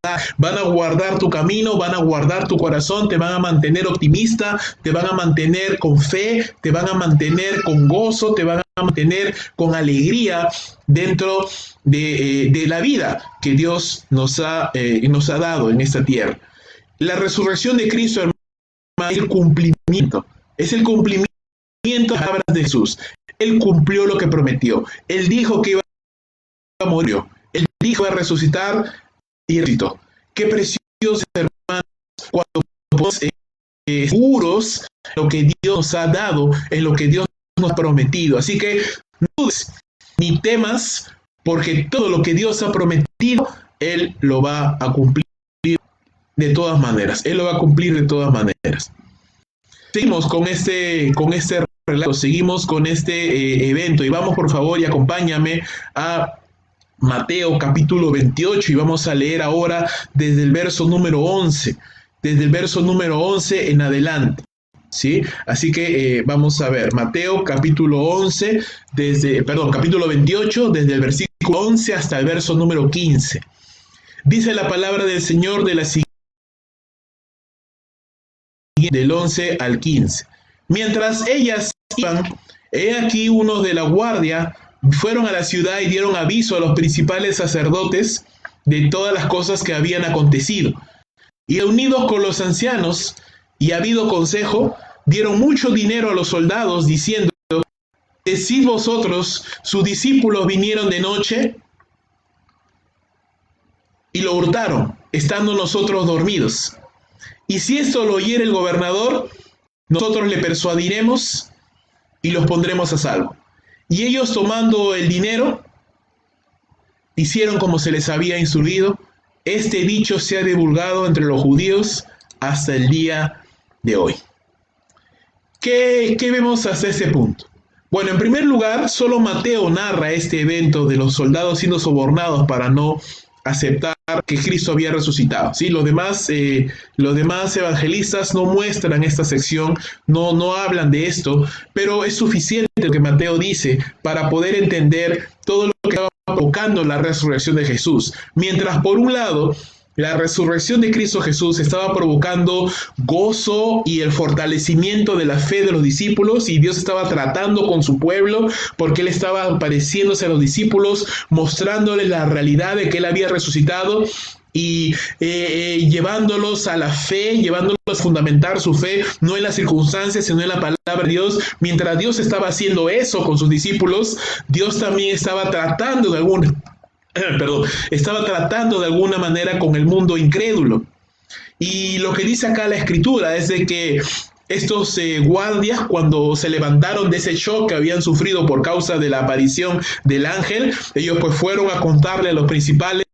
tu camino, van a guardar tu corazón, te van a mantener optimista, te van a mantener con fe, te van a mantener con gozo, te van a mantener con alegría dentro de la vida que Dios nos ha dado en esta tierra. La resurrección de Cristo, hermano, es el cumplimiento de las palabras de Jesús. Él cumplió lo que prometió. Él dijo que iba a morir. Él dijo que iba a resucitar y resucitó. Qué precioso, hermanos, cuando podemos seguros en lo que Dios nos ha dado, en lo que Dios nos ha prometido. Así que no dudes ni temas, porque todo lo que Dios ha prometido, Él lo va a cumplir de todas maneras. Él lo va a cumplir de todas maneras. Seguimos con este relato, seguimos con este evento, y vamos por favor y acompáñame a Mateo capítulo 28 y vamos a leer ahora desde el verso número 11, desde el verso número 11 en adelante. ¿Sí? Así que vamos a ver, Mateo capítulo 11, capítulo 28, desde el versículo 11 hasta el verso número 15. Dice la palabra del Señor de la siguiente, del 11 al 15. Mientras ellas iban, he aquí unos de la guardia fueron a la ciudad y dieron aviso a los principales sacerdotes de todas las cosas que habían acontecido. Y reunidos con los ancianos y habido consejo, dieron mucho dinero a los soldados, diciendo: decid vosotros, sus discípulos vinieron de noche y lo hurtaron, estando nosotros dormidos. Y si esto lo oyere el gobernador, nosotros le persuadiremos y los pondremos a salvo. Y ellos, tomando el dinero, hicieron como se les había instruido. Este dicho se ha divulgado entre los judíos hasta el día de hoy. ¿Qué vemos hasta este punto? Bueno, en primer lugar, solo Mateo narra este evento de los soldados siendo sobornados para no aceptar que Cristo había resucitado. ¿Sí? Los demás evangelistas no muestran esta sección, no hablan de esto, pero es suficiente lo que Mateo dice para poder entender todo lo que estaba provocando la resurrección de Jesús. Mientras por un lado la resurrección de Cristo Jesús estaba provocando gozo y el fortalecimiento de la fe de los discípulos, y Dios estaba tratando con su pueblo porque Él estaba apareciéndose a los discípulos, mostrándoles la realidad de que Él había resucitado y llevándolos a la fe, llevándolos a fundamentar su fe, no en las circunstancias, sino en la palabra de Dios. Mientras Dios estaba haciendo eso con sus discípulos, Dios también estaba tratando de alguna manera con el mundo incrédulo. Y lo que dice acá la escritura es de que estos guardias, cuando se levantaron de ese shock que habían sufrido por causa de la aparición del ángel, ellos pues fueron a contarle a los principales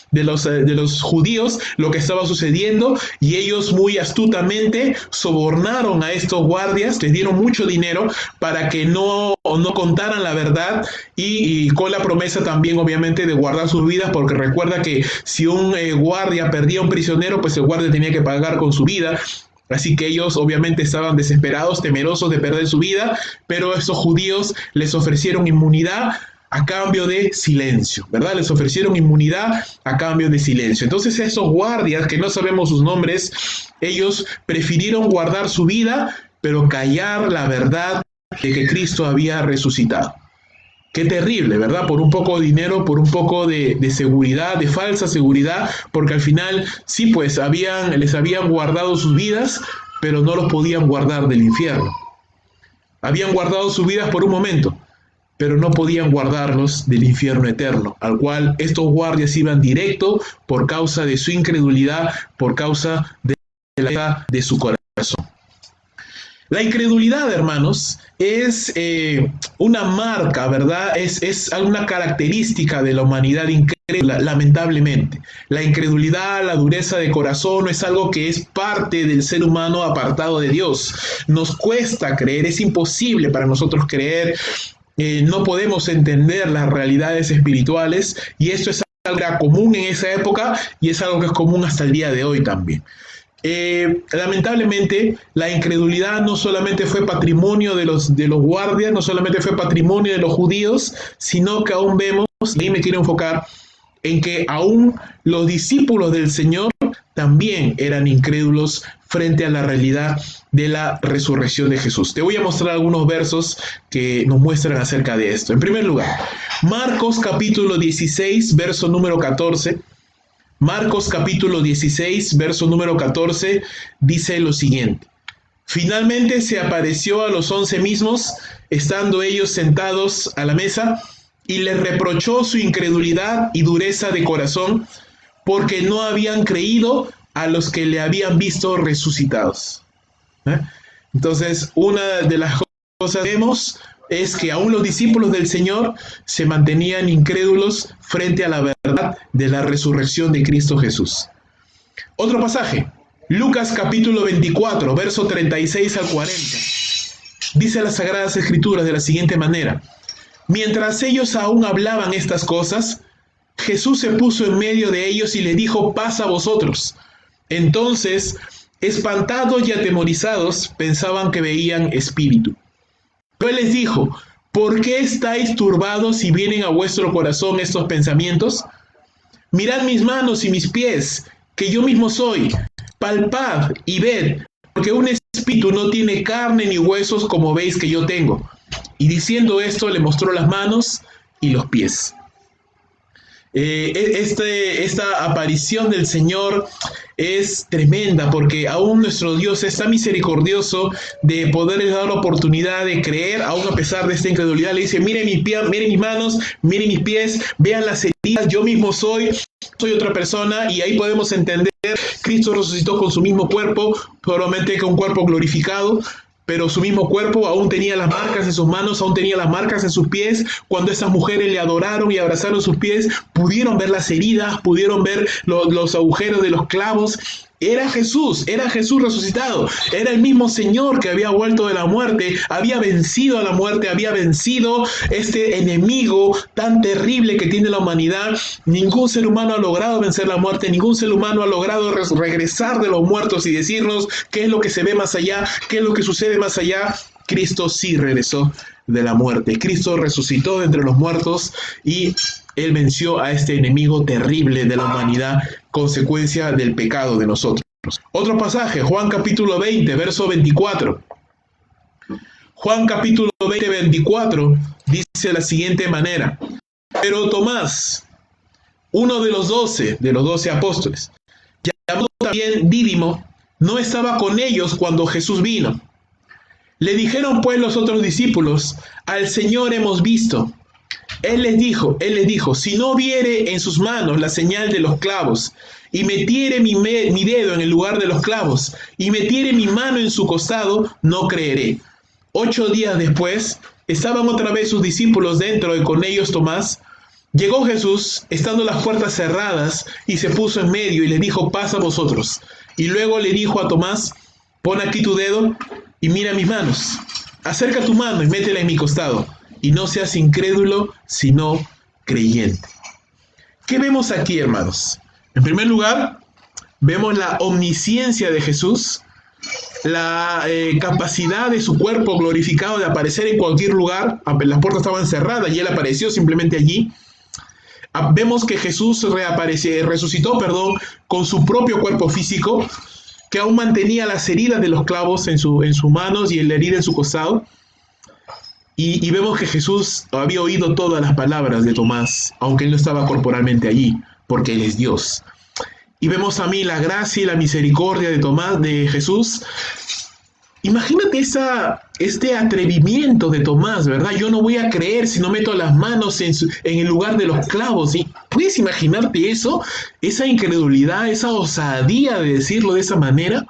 de los judíos lo que estaba sucediendo, y ellos muy astutamente sobornaron a estos guardias, les dieron mucho dinero para que no contaran la verdad, y con la promesa también obviamente de guardar sus vidas, porque recuerda que si un guardia perdía a un prisionero, pues el guardia tenía que pagar con su vida. Así que ellos obviamente estaban desesperados, temerosos de perder su vida, pero estos judíos les ofrecieron inmunidad a cambio de silencio, ¿verdad? Les ofrecieron inmunidad a cambio de silencio. Entonces esos guardias, que no sabemos sus nombres, ellos prefirieron guardar su vida, pero callar la verdad de que Cristo había resucitado. Qué terrible, ¿verdad? Por un poco de dinero, por un poco de seguridad, de falsa seguridad, porque al final sí, pues les habían guardado sus vidas, pero no los podían guardar del infierno. Habían guardado sus vidas por un momento, pero no podían guardarlos del infierno eterno, al cual estos guardias iban directo por causa de su incredulidad, por causa de la vida de su corazón. La incredulidad, hermanos, es una marca, ¿verdad? Es alguna característica de la humanidad incrédula, lamentablemente. La incredulidad, la dureza de corazón, es algo que es parte del ser humano apartado de Dios. Nos cuesta creer, es imposible para nosotros creer, no podemos entender las realidades espirituales, y esto es algo que era común en esa época y es algo que es común hasta el día de hoy también. Lamentablemente, la incredulidad no solamente fue patrimonio de los guardias, no solamente fue patrimonio de los judíos, sino que aún vemos, y ahí me quiero enfocar, en que aún los discípulos del Señor también eran incrédulos frente a la realidad de la resurrección de Jesús. Te voy a mostrar algunos versos que nos muestran acerca de esto. En primer lugar, Marcos capítulo 16, verso número 14. Marcos capítulo 16, verso número 14, dice lo siguiente: finalmente se apareció a los 11 mismos, estando ellos sentados a la mesa, y les reprochó su incredulidad y dureza de corazón, porque no habían creído a los que le habían visto resucitados. ¿eh? Entonces, una de las cosas que vemos es que aún los discípulos del Señor se mantenían incrédulos frente a la verdad de la resurrección de Cristo Jesús. Otro pasaje, Lucas capítulo 24, verso 36 al 40. Dice las Sagradas Escrituras de la siguiente manera: mientras ellos aún hablaban estas cosas, Jesús se puso en medio de ellos y les dijo: paz a vosotros. Entonces, espantados y atemorizados, pensaban que veían espíritu. Pero él les dijo: ¿por qué estáis turbados y vienen a vuestro corazón estos pensamientos? Mirad mis manos y mis pies, que yo mismo soy. Palpad y ved, porque un espíritu no tiene carne ni huesos como veis que yo tengo. Y diciendo esto, le mostró las manos y los pies. Esta aparición del Señor es tremenda, porque aún nuestro Dios es tan misericordioso de poderles dar la oportunidad de creer, aún a pesar de esta incredulidad. Le dice: miren mis manos, miren mis pies, vean las heridas, yo mismo soy otra persona. Y ahí podemos entender, Cristo resucitó con su mismo cuerpo, probablemente con un cuerpo glorificado, pero su mismo cuerpo aún tenía las marcas en sus manos, aún tenía las marcas en sus pies. Cuando esas mujeres le adoraron y abrazaron sus pies, pudieron ver las heridas, pudieron ver los agujeros de los clavos. Era Jesús resucitado, era el mismo Señor que había vuelto de la muerte, había vencido a la muerte, había vencido este enemigo tan terrible que tiene la humanidad. Ningún ser humano ha logrado vencer la muerte, ningún ser humano ha logrado regresar de los muertos y decirnos qué es lo que se ve más allá, qué es lo que sucede más allá. Cristo sí regresó de la muerte, Cristo resucitó de entre los muertos y Él venció a este enemigo terrible de la humanidad, consecuencia del pecado de nosotros. Otro pasaje, Juan capítulo 20, verso 24. Juan capítulo 20, 24 dice de la siguiente manera: pero Tomás, uno de los 12 apóstoles, llamado también Dídimo, no estaba con ellos cuando Jesús vino. Le dijeron pues los otros discípulos: al Señor hemos visto. Él les dijo, si no viere en sus manos la señal de los clavos, y metiere mi dedo en el lugar de los clavos, y metiere mi mano en su costado, no creeré. 8 días después, estaban otra vez sus discípulos dentro y con ellos Tomás. Llegó Jesús, estando las puertas cerradas, y se puso en medio y le dijo: paz a vosotros. Y luego le dijo a Tomás: pon aquí tu dedo y mira mis manos. Acerca tu mano y métela en mi costado. Y no seas incrédulo, sino creyente. ¿Qué vemos aquí, hermanos? En primer lugar, vemos la omnisciencia de Jesús, la capacidad de su cuerpo glorificado de aparecer en cualquier lugar. Las puertas estaban cerradas y Él apareció simplemente allí. Vemos que Jesús resucitó con su propio cuerpo físico, que aún mantenía las heridas de los clavos en sus manos y la herida en su costado. Y vemos que Jesús había oído todas las palabras de Tomás, aunque Él no estaba corporalmente allí, porque Él es Dios. Y vemos también la gracia y la misericordia de Jesús. Imagínate este atrevimiento de Tomás, ¿verdad? Yo no voy a creer si no meto las manos en el lugar de los clavos. ¿Sí? ¿Puedes imaginarte eso? Esa incredulidad, esa osadía de decirlo de esa manera.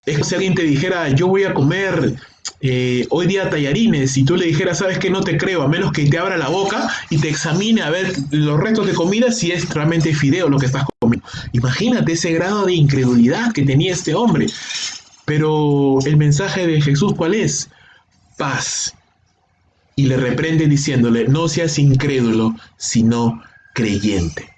Es como si alguien te dijera: yo voy a comer hoy día tallarines, y tú le dijeras: sabes que no te creo, a menos que te abra la boca y te examine a ver los restos de comida si es realmente fideo lo que estás comiendo. Imagínate ese grado de incredulidad que tenía este hombre. Pero el mensaje de Jesús, ¿cuál es? Paz. Y le reprende diciéndole: no seas incrédulo, sino creyente.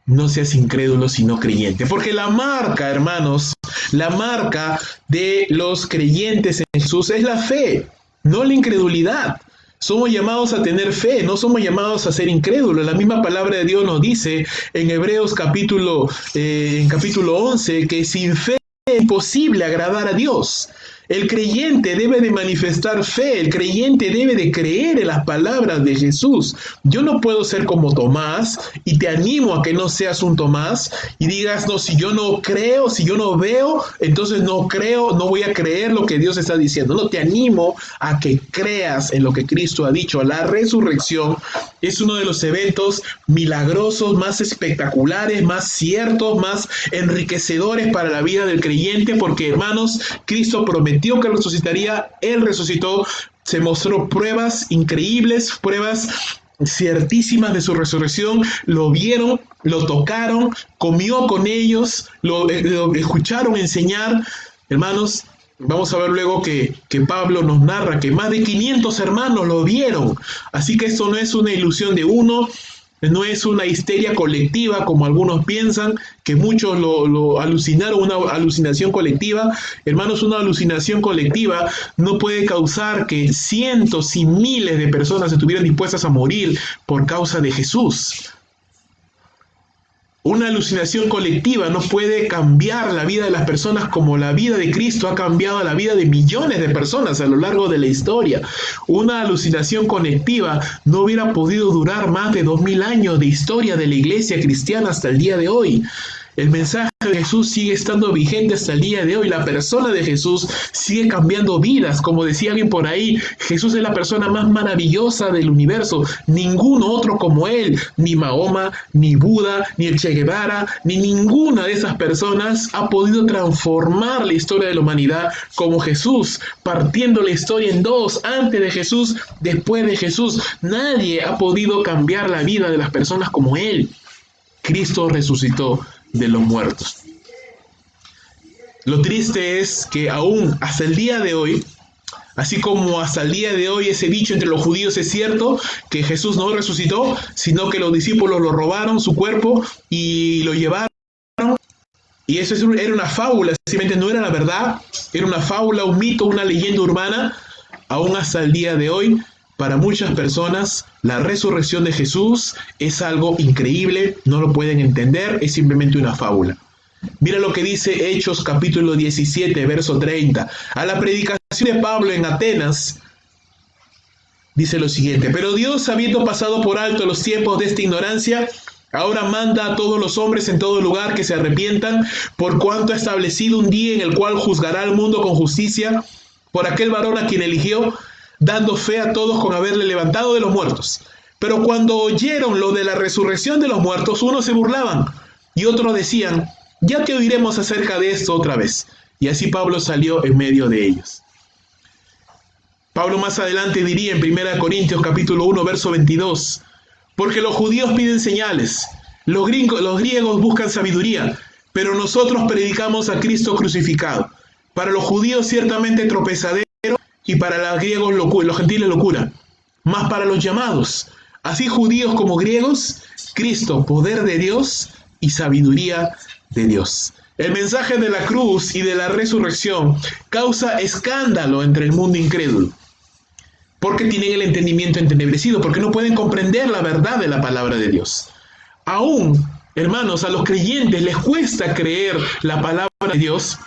No seas incrédulo, sino creyente. Porque la marca, hermanos, la marca de los creyentes en Jesús es la fe, no la incredulidad. Somos llamados a tener fe, no somos llamados a ser incrédulos. La misma palabra de Dios nos dice en Hebreos capítulo 11 que sin fe es imposible agradar a Dios. El creyente debe de manifestar fe, el creyente debe de creer en las palabras de Jesús. Yo no puedo ser como Tomás, y te animo a que no seas un Tomás y digas: no, si yo no creo, si yo no veo, entonces no creo, no voy a creer lo que Dios está diciendo. No, te animo a que creas en lo que Cristo ha dicho. La resurrección es uno de los eventos milagrosos, más espectaculares, más ciertos, más enriquecedores para la vida del creyente, porque, hermanos, Cristo prometió que resucitaría, Él resucitó, se mostró pruebas increíbles, pruebas ciertísimas de su resurrección, lo vieron, lo tocaron, comió con ellos, lo escucharon enseñar. Hermanos, vamos a ver luego que Pablo nos narra que más de 500 hermanos lo vieron. Así que esto no es una ilusión de uno, no es una histeria colectiva como algunos piensan, que muchos lo alucinaron, una alucinación colectiva. Hermanos, una alucinación colectiva no puede causar que cientos y miles de personas estuvieran dispuestas a morir por causa de Jesús. Una alucinación colectiva no puede cambiar la vida de las personas como la vida de Cristo ha cambiado la vida de millones de personas a lo largo de la historia. Una alucinación colectiva no hubiera podido durar más de 2000 años de historia de la iglesia cristiana hasta el día de hoy. El mensaje de Jesús sigue estando vigente hasta el día de hoy. La persona de Jesús sigue cambiando vidas. Como decía alguien por ahí, Jesús es la persona más maravillosa del universo. Ningún otro como Él, ni Mahoma, ni Buda, ni el Che Guevara, ni ninguna de esas personas ha podido transformar la historia de la humanidad como Jesús, partiendo la historia en dos, antes de Jesús, después de Jesús. Nadie ha podido cambiar la vida de las personas como Él. Cristo resucitó de los muertos. Lo triste es que aún hasta el día de hoy, así como hasta el día de hoy ese dicho entre los judíos es cierto, que Jesús no resucitó, sino que los discípulos lo robaron su cuerpo y lo llevaron, y eso era una fábula, simplemente no era la verdad, era una fábula, un mito, una leyenda urbana. Aún hasta el día de hoy, para muchas personas, la resurrección de Jesús es algo increíble, no lo pueden entender, es simplemente una fábula. Mira lo que dice Hechos capítulo 17, verso 30. A la predicación de Pablo en Atenas, dice lo siguiente: pero Dios, habiendo pasado por alto los tiempos de esta ignorancia, ahora manda a todos los hombres en todo lugar que se arrepientan, por cuanto ha establecido un día en el cual juzgará al mundo con justicia por aquel varón a quien eligió, dando fe a todos con haberle levantado de los muertos. Pero cuando oyeron lo de la resurrección de los muertos, unos se burlaban y otros decían: ya que oiremos acerca de esto otra vez. Y así Pablo salió en medio de ellos. Pablo más adelante diría en 1 Corintios capítulo 1, verso 22, porque los judíos piden señales, los griegos buscan sabiduría, pero nosotros predicamos a Cristo crucificado. Para los judíos ciertamente tropezadero, y para los griegos los gentiles locura, mas para los llamados, así judíos como griegos, Cristo, poder de Dios y sabiduría de Dios. El mensaje de la cruz y de la resurrección causa escándalo entre el mundo incrédulo, porque tienen el entendimiento entenebrecido, porque no pueden comprender la verdad de la palabra de Dios. Aún, hermanos, a los creyentes les cuesta creer la palabra de Dios.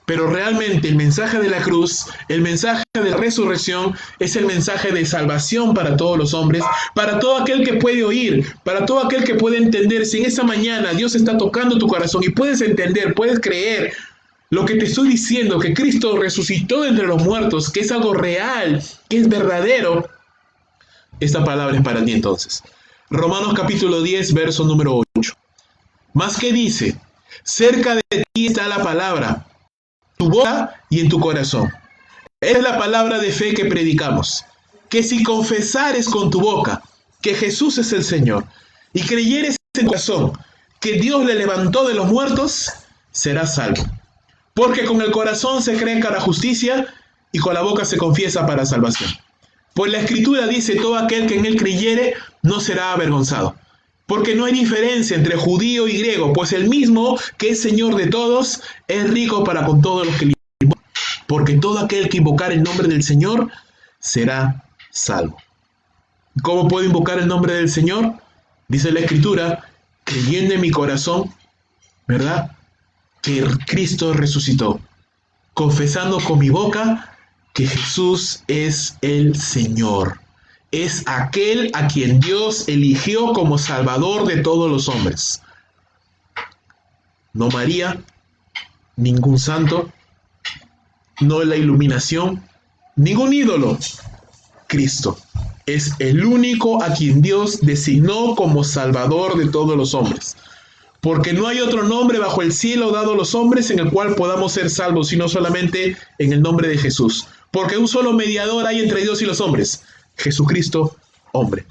Pero realmente el mensaje de la cruz, el mensaje de la resurrección, es el mensaje de salvación para todos los hombres, para todo aquel que puede oír, para todo aquel que puede entender. Si en esta mañana Dios está tocando tu corazón y puedes entender, puedes creer lo que te estoy diciendo, que Cristo resucitó entre los muertos, que es algo real, que es verdadero, esta palabra es para ti entonces. Romanos capítulo 10, verso número 8. Más que dice, cerca de ti está la palabra, tu boca y en tu corazón. Es la palabra de fe que predicamos, que si confesares con tu boca que Jesús es el Señor y creyeres en tu corazón que Dios le levantó de los muertos, serás salvo. Porque con el corazón se cree para justicia y con la boca se confiesa para salvación. Pues la Escritura dice: todo aquel que en él creyere no será avergonzado. Porque no hay diferencia entre judío y griego, pues el mismo que es Señor de todos es rico para con todos los que le invocan. Porque todo aquel que invocar el nombre del Señor será salvo. ¿Cómo puedo invocar el nombre del Señor? Dice la Escritura, creyendo en mi corazón, ¿verdad?, que Cristo resucitó, confesando con mi boca que Jesús es el Señor. Es aquel a quien Dios eligió como Salvador de todos los hombres. No María, ningún santo, no la iluminación, ningún ídolo. Cristo, es el único a quien Dios designó como Salvador de todos los hombres. Porque no hay otro nombre bajo el cielo dado a los hombres en el cual podamos ser salvos, sino solamente en el nombre de Jesús. Porque un solo mediador hay entre Dios y los hombres, Jesucristo, hombre.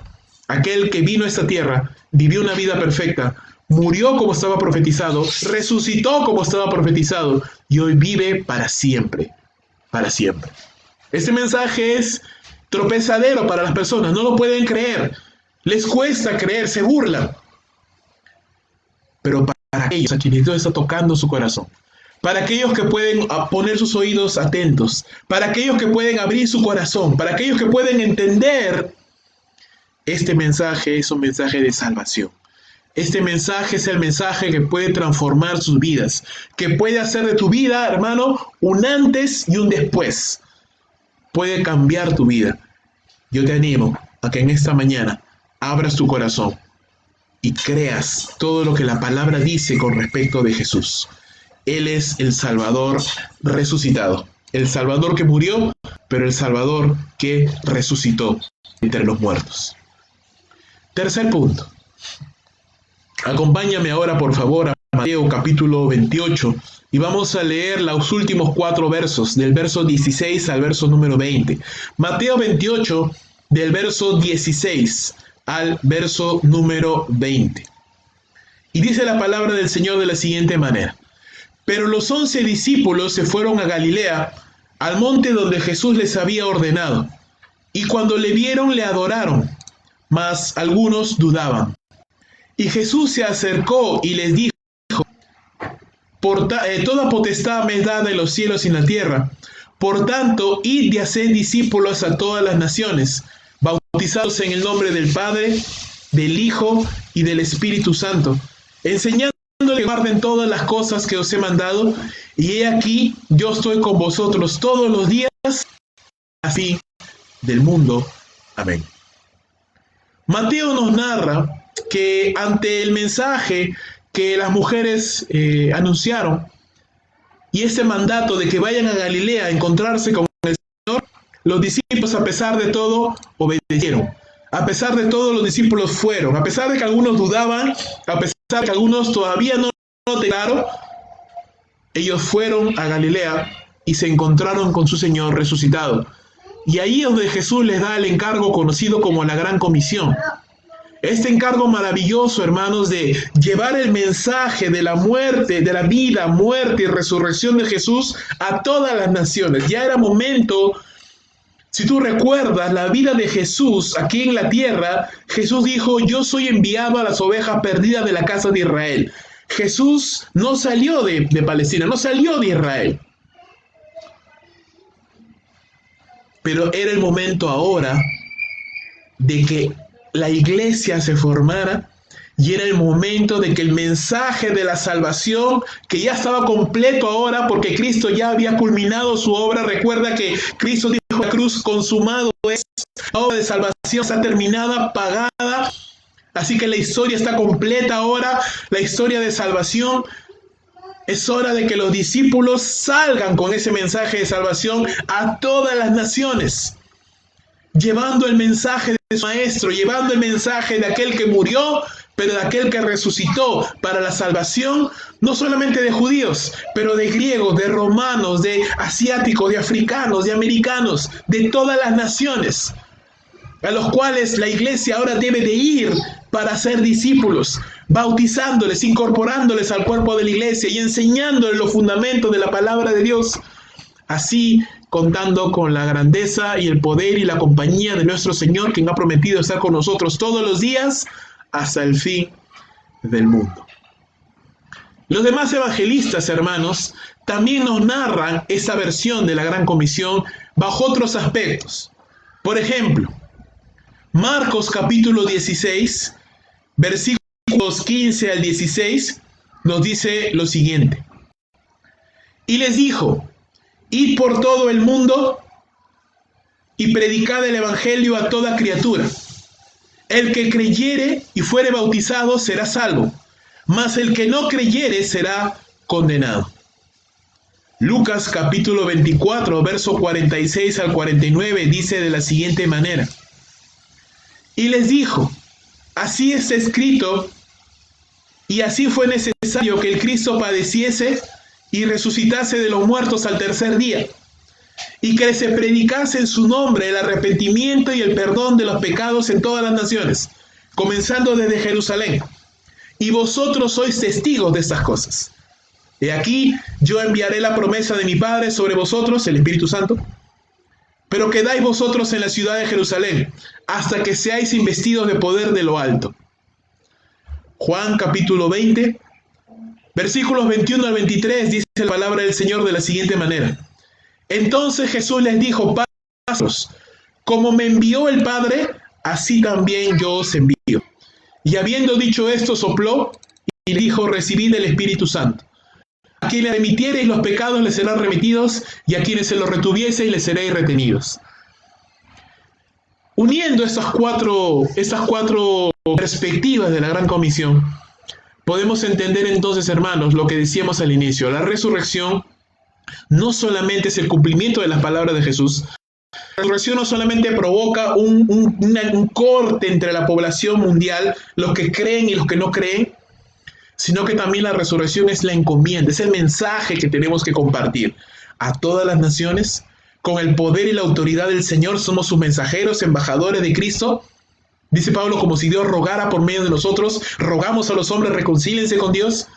Aquel que vino a esta tierra, vivió una vida perfecta, murió como estaba profetizado, resucitó como estaba profetizado y hoy vive para siempre, para siempre. Este mensaje es tropezadero para las personas, no lo pueden creer, les cuesta creer, se burlan. Pero para aquellos a quienes Dios está tocando su corazón, para aquellos que pueden poner sus oídos atentos, para aquellos que pueden abrir su corazón, para aquellos que pueden entender, este mensaje es un mensaje de salvación. Este mensaje es el mensaje que puede transformar sus vidas, que puede hacer de tu vida, hermano, un antes y un después. Puede cambiar tu vida. Yo te animo a que en esta mañana abras tu corazón y creas todo lo que la palabra dice con respecto de Jesús. Él es el Salvador resucitado, el Salvador que murió, pero el Salvador que resucitó entre los muertos. Tercer punto. Acompáñame ahora, por favor, a Mateo capítulo 28 y vamos a leer los últimos 4 versos, del verso 16 al verso número 20. Mateo 28, del verso 16 al verso número 20. Y dice la palabra del Señor de la siguiente manera: Pero los 11 discípulos se fueron a Galilea, al monte donde Jesús les había ordenado, y cuando le vieron le adoraron, mas algunos dudaban. Y Jesús se acercó y les dijo: Toda potestad me es dada en los cielos y en la tierra. Por tanto, id y haced discípulos a todas las naciones, bautizados en el nombre del Padre, del Hijo y del Espíritu Santo, enseñándoles que guarden todas las cosas que os he mandado, y he aquí, yo estoy con vosotros todos los días, así del mundo. Amén. Mateo nos narra que ante el mensaje que las mujeres anunciaron y ese mandato de que vayan a Galilea a encontrarse con el Señor, los discípulos, a pesar de todo, obedecieron. A pesar de todo, los discípulos fueron. A pesar de que algunos dudaban, a pesar de que algunos todavía no tenían claro, ellos fueron a Galilea y se encontraron con su Señor resucitado. Y ahí es donde Jesús les da el encargo conocido como la Gran Comisión. Este encargo maravilloso, hermanos, de llevar el mensaje de la muerte, de la vida, muerte y resurrección de Jesús a todas las naciones. Ya era momento, si tú recuerdas la vida de Jesús aquí en la tierra, Jesús dijo: yo soy enviado a las ovejas perdidas de la casa de Israel. Jesús no salió de Palestina, no salió de Israel. Pero era el momento ahora de que la iglesia se formara y era el momento de que el mensaje de la salvación, que ya estaba completo ahora porque Cristo ya había culminado su obra. Recuerda que Cristo dijo en la cruz: consumado es, la obra de salvación está terminada, pagada. Así que la historia está completa ahora, la historia de salvación. Es hora de que los discípulos salgan con ese mensaje de salvación a todas las naciones, llevando el mensaje de su Maestro, llevando el mensaje de aquel que murió, pero de aquel que resucitó para la salvación, no solamente de judíos, pero de griegos, de romanos, de asiáticos, de africanos, de americanos, de todas las naciones, a los cuales la iglesia ahora debe de ir para ser discípulos, bautizándoles, incorporándoles al cuerpo de la iglesia y enseñándoles los fundamentos de la palabra de Dios, así contando con la grandeza y el poder y la compañía de nuestro Señor, quien ha prometido estar con nosotros todos los días hasta el fin del mundo. Los demás evangelistas, hermanos, también nos narran esa versión de la Gran Comisión bajo otros aspectos. Por ejemplo, Marcos capítulo 16, versículos 15 al 16, nos dice lo siguiente: y les dijo: id por todo el mundo y predicad el evangelio a toda criatura. El que creyere y fuere bautizado será salvo, mas el que no creyere será condenado. Lucas capítulo 24, verso 46 al 49 dice de la siguiente manera: Y les dijo, así está escrito, y así fue necesario que el Cristo padeciese y resucitase de los muertos al tercer día, y que se predicase en su nombre el arrepentimiento y el perdón de los pecados en todas las naciones, comenzando desde Jerusalén. Y vosotros sois testigos de estas cosas. He aquí, yo enviaré la promesa de mi Padre sobre vosotros, el Espíritu Santo, pero quedáis vosotros en la ciudad de Jerusalén, hasta que seáis investidos de poder de lo alto. Juan capítulo 20, versículos 21 al 23, dice la palabra del Señor de la siguiente manera. Entonces Jesús les dijo, Padres, como me envió el Padre, así también yo os envío. Y habiendo dicho esto, sopló y dijo, recibid el Espíritu Santo. A quienes remitiereis los pecados les serán remitidos, y a quienes se los retuvieseis les seréis retenidos. Uniendo estas cuatro perspectivas de la Gran Comisión, podemos entender entonces, hermanos, lo que decíamos al inicio. La resurrección no solamente es el cumplimiento de las palabras de Jesús. La resurrección no solamente provoca un corte entre la población mundial, los que creen y los que no creen, sino que también la resurrección es la encomienda, es el mensaje que tenemos que compartir a todas las naciones. Con el poder y la autoridad del Señor somos sus mensajeros, embajadores de Cristo. Dice Pablo, como si Dios rogara por medio de nosotros, rogamos a los hombres, reconcíliense con Dios.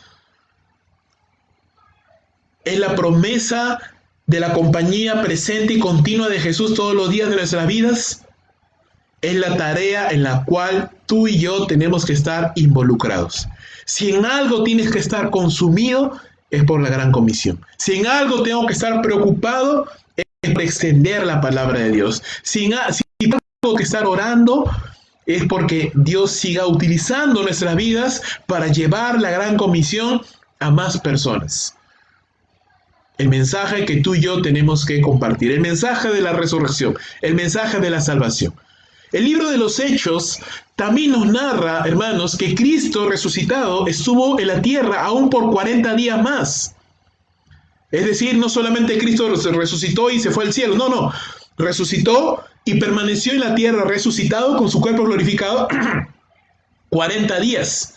Es la promesa de la compañía presente y continua de Jesús todos los días de nuestras vidas. Es la tarea en la cual tú y yo tenemos que estar involucrados. Si en algo tienes que estar consumido, es por la Gran Comisión. Si en algo tengo que estar preocupado, es por extender la palabra de Dios. Si tengo que estar orando, es porque Dios siga utilizando nuestras vidas para llevar la Gran Comisión a más personas. El mensaje que tú y yo tenemos que compartir, el mensaje de la resurrección, el mensaje de la salvación. El libro de los Hechos también nos narra, hermanos, que Cristo resucitado estuvo en la tierra aún por 40 días más. Es decir, no solamente Cristo resucitó y se fue al cielo, no. Resucitó y permaneció en la tierra resucitado con su cuerpo glorificado 40 días,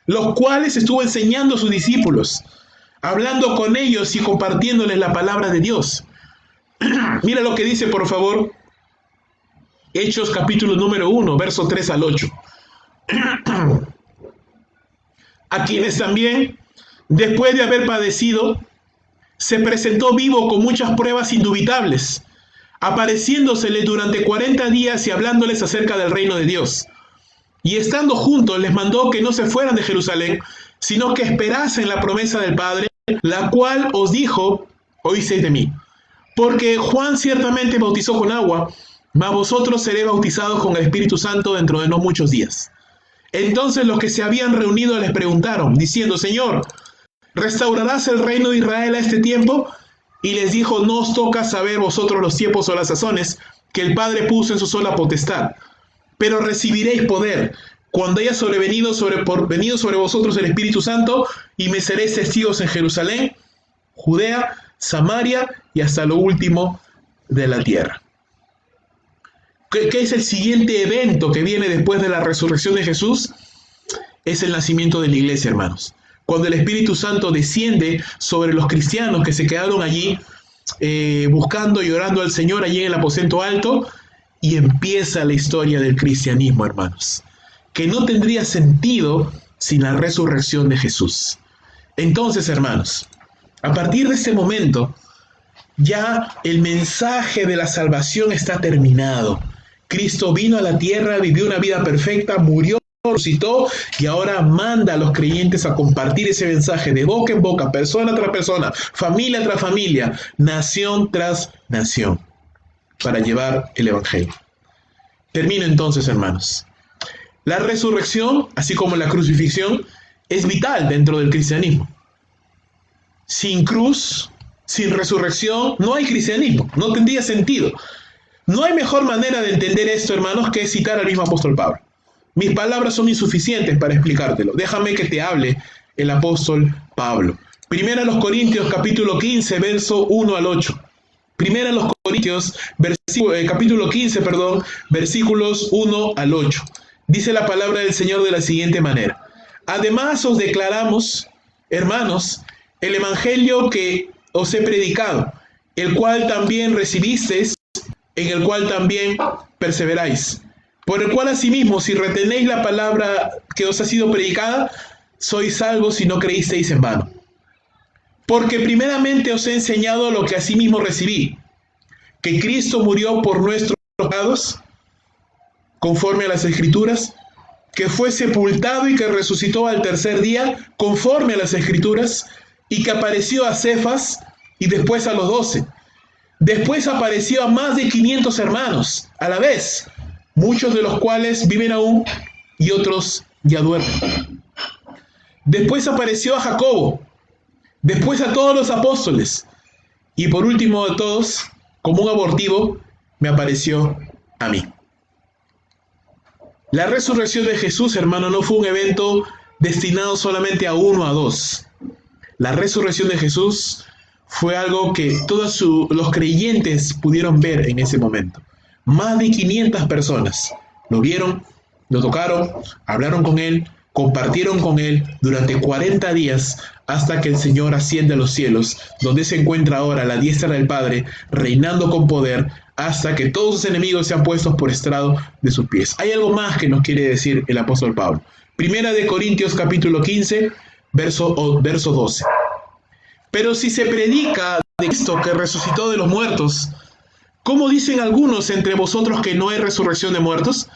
los cuales estuvo enseñando a sus discípulos, hablando con ellos y compartiéndoles la palabra de Dios. Mira lo que dice, por favor, Hechos capítulo número 1, verso 3 al 8. A quienes también, después de haber padecido, se presentó vivo con muchas pruebas indubitables, apareciéndosele durante 40 días y hablándoles acerca del reino de Dios. Y estando juntos, les mandó que no se fueran de Jerusalén, sino que esperasen la promesa del Padre, la cual os dijo, oísteis de mí. Porque Juan ciertamente bautizó con agua, mas vosotros seréis bautizados con el Espíritu Santo dentro de no muchos días. Entonces los que se habían reunido les preguntaron, diciendo, Señor, ¿restaurarás el reino de Israel a este tiempo? Y les dijo, no os toca saber vosotros los tiempos o las sazones que el Padre puso en su sola potestad, pero recibiréis poder cuando haya venido sobre vosotros el Espíritu Santo, y me seréis testigos en Jerusalén, Judea, Samaria y hasta lo último de la tierra. ¿Qué es el siguiente evento que viene después de la resurrección de Jesús? Es el nacimiento de la iglesia, hermanos. Cuando el Espíritu Santo desciende sobre los cristianos que se quedaron allí buscando y orando al Señor allí en el aposento alto, y empieza la historia del cristianismo, hermanos, que no tendría sentido sin la resurrección de Jesús. Entonces, hermanos, a partir de este momento, ya el mensaje de la salvación está terminado. Cristo vino a la tierra, vivió una vida perfecta, murió, resucitó y ahora manda a los creyentes a compartir ese mensaje de boca en boca, persona tras persona, familia tras familia, nación tras nación, para llevar el evangelio. Termino entonces, hermanos. La resurrección, así como la crucifixión, es vital dentro del cristianismo. Sin cruz, sin resurrección, no hay cristianismo, no tendría sentido. No hay mejor manera de entender esto, hermanos, que citar al mismo apóstol Pablo. Mis palabras son insuficientes para explicártelo. Déjame que te hable el apóstol Pablo. Primera a los Corintios, capítulo 15, verso 1 al 8. Primera a los Corintios, capítulo 15, versículos 1 al 8. Dice la palabra del Señor de la siguiente manera. Además os declaramos, hermanos, el evangelio que os he predicado, el cual también recibisteis, en el cual también perseveráis, por el cual asimismo, si retenéis la palabra que os ha sido predicada, sois salvos si no creísteis en vano. Porque primeramente os he enseñado lo que asimismo recibí, que Cristo murió por nuestros pecados, conforme a las Escrituras, que fue sepultado y que resucitó al tercer día, conforme a las Escrituras, y que apareció a Cefas y después a los 12. Después apareció a más de 500 hermanos a la vez, muchos de los cuales viven aún y otros ya duermen. Después apareció a Jacobo, después a todos los apóstoles, y por último de todos, como un abortivo, me apareció a mí. La resurrección de Jesús, hermano, no fue un evento destinado solamente a uno o a dos. La resurrección de Jesús fue algo que todos los creyentes pudieron ver en ese momento. Más de 500 personas lo vieron, lo tocaron, hablaron con él, compartieron con él durante 40 días hasta que el Señor asciende a los cielos, donde se encuentra ahora a la diestra del Padre, reinando con poder, hasta que todos sus enemigos sean puestos por estrado de sus pies. Hay algo más que nos quiere decir el apóstol Pablo. Primera de Corintios capítulo 15, verso 12. Pero si se predica de Cristo que resucitó de los muertos, ¿cómo dicen algunos entre vosotros que no hay resurrección de muertos?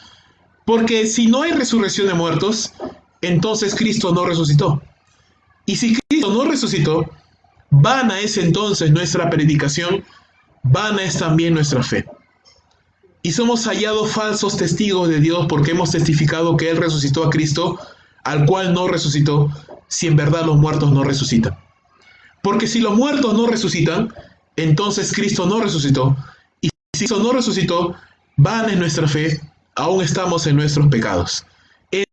Porque si no hay resurrección de muertos, entonces Cristo no resucitó. Y si Cristo no resucitó, vana es entonces nuestra predicación, vana es también nuestra fe. Y somos hallados falsos testigos de Dios porque hemos testificado que Él resucitó a Cristo, al cual no resucitó, si en verdad los muertos no resucitan. Porque si los muertos no resucitan, entonces Cristo no resucitó. Y si Cristo no resucitó, vana es nuestra fe, aún estamos en nuestros pecados.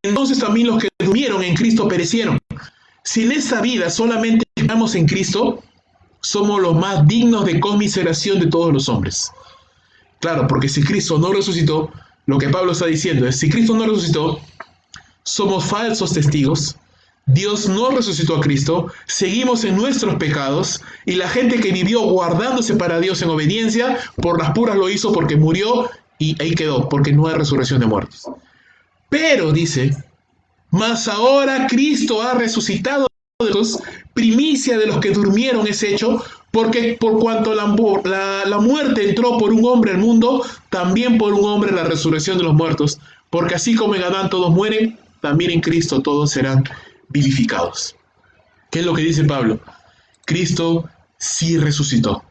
Entonces también los que durmieron en Cristo perecieron. Si en esta vida solamente estamos en Cristo, somos los más dignos de conmiseración de todos los hombres. Claro, porque si Cristo no resucitó, lo que Pablo está diciendo es, si Cristo no resucitó, somos falsos testigos, Dios no resucitó a Cristo, seguimos en nuestros pecados, y la gente que vivió guardándose para Dios en obediencia, por las puras lo hizo porque murió, y ahí quedó, porque no hay resurrección de muertos. Pero, dice, mas ahora Cristo ha resucitado de los primicia de los que durmieron es hecho, porque por cuanto la muerte entró por un hombre al mundo, también por un hombre la resurrección de los muertos, porque así como en Adán todos mueren, también en Cristo todos serán vivificados. ¿Qué es lo que dice Pablo? Cristo sí resucitó.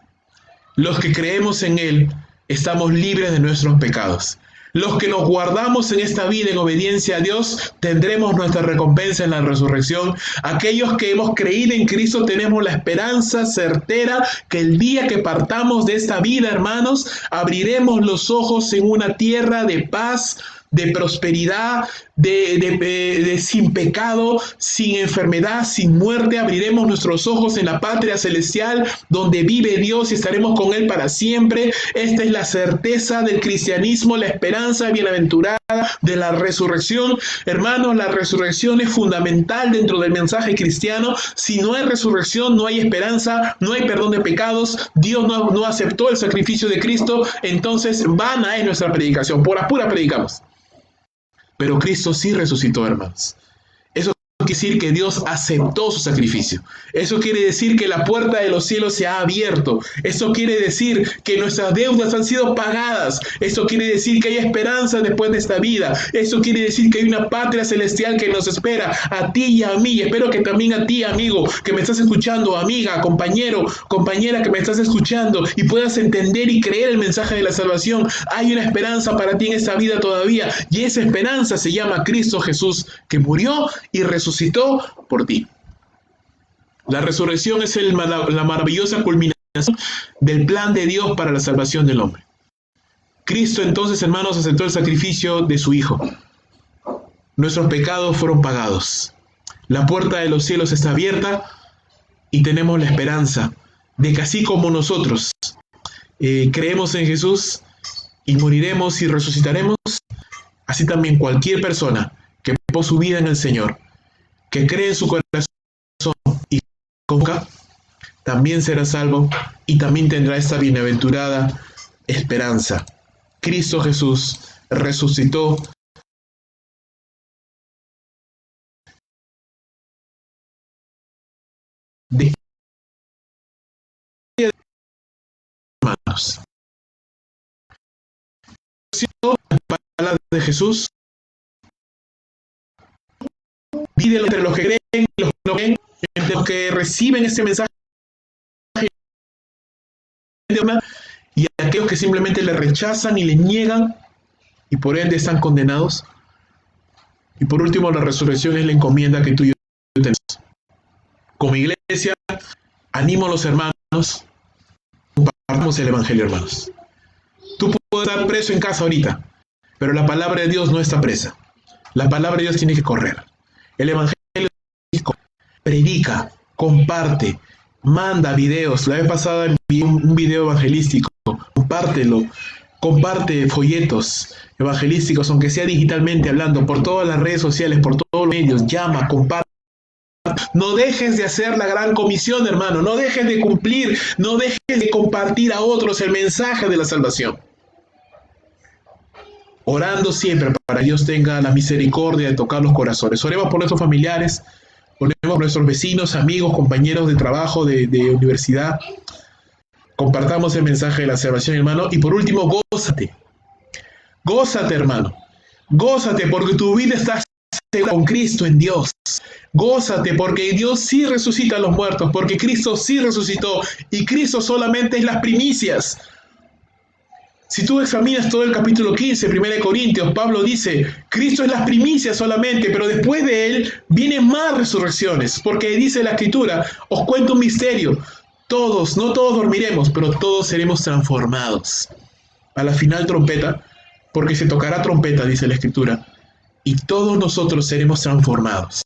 Los que creemos en Él estamos libres de nuestros pecados. Los que nos guardamos en esta vida en obediencia a Dios, tendremos nuestra recompensa en la resurrección. Aquellos que hemos creído en Cristo tenemos la esperanza certera que el día que partamos de esta vida, hermanos, abriremos los ojos en una tierra de paz, de prosperidad, de sin pecado, sin enfermedad, sin muerte. Abriremos nuestros ojos en la patria celestial donde vive Dios y estaremos con Él para siempre. Esta es la certeza del cristianismo, la esperanza bienaventurada de la resurrección. Hermanos, la resurrección es fundamental dentro del mensaje cristiano. Si no hay resurrección, no hay esperanza, no hay perdón de pecados. Dios no aceptó el sacrificio de Cristo, entonces vana es nuestra predicación. Por apura predicamos. Pero Cristo sí resucitó, hermanos. Eso quiere decir que Dios aceptó su sacrificio. Eso quiere decir que la puerta de los cielos se ha abierto. Eso quiere decir que nuestras deudas han sido pagadas. Eso quiere decir que hay esperanza después de esta vida. Eso quiere decir que hay una patria celestial que nos espera a ti y a mí. Y espero que también a ti, amigo, que me estás escuchando, amiga, compañero, compañera que me estás escuchando y puedas entender y creer el mensaje de la salvación. Hay una esperanza para ti en esta vida todavía. Y esa esperanza se llama Cristo Jesús, que murió y resucitó por ti. La resurrección es la maravillosa culminación del plan de Dios para la salvación del hombre. Cristo entonces, hermanos, aceptó el sacrificio de su Hijo. Nuestros pecados fueron pagados. La puerta de los cielos está abierta y tenemos la esperanza de que así como nosotros creemos en Jesús y moriremos y resucitaremos, así también cualquier persona que ponga su vida en el Señor, que cree en su corazón y conozca, también será salvo y también tendrá esta bienaventurada esperanza. Cristo Jesús resucitó de hermanos. La palabra de Jesús divide entre los que creen y los que no creen, entre los que reciben este mensaje y aquellos que simplemente le rechazan y le niegan y por ende están condenados. Y por último, la resurrección es la encomienda que tú y yo tenemos. Como iglesia, animo a los hermanos, compartamos el Evangelio, hermanos. Tú puedes estar preso en casa ahorita, pero la palabra de Dios no está presa. La palabra de Dios tiene que correr. El Evangelio predica, comparte, manda videos. La vez pasada envié un video evangelístico. Compártelo. Comparte folletos evangelísticos, aunque sea digitalmente hablando, por todas las redes sociales, por todos los medios. Llama, comparte. No dejes de hacer la gran comisión, hermano. No dejes de cumplir. No dejes de compartir a otros el mensaje de la salvación. Orando siempre para que Dios tenga la misericordia de tocar los corazones. Oremos por nuestros familiares, oremos por nuestros vecinos, amigos, compañeros de trabajo, de universidad. Compartamos el mensaje de la salvación, hermano. Y por último, gózate. Gózate, hermano. Gózate porque tu vida está con Cristo en Dios. Gózate porque Dios sí resucita a los muertos, porque Cristo sí resucitó y Cristo solamente es las primicias. Si tú examinas todo el capítulo 15, 1 Corintios, Pablo dice, Cristo es las primicias solamente, pero después de él vienen más resurrecciones, porque dice la Escritura, os cuento un misterio, todos, no todos dormiremos, pero todos seremos transformados. A la final trompeta, porque se tocará trompeta, dice la Escritura, y todos nosotros seremos transformados.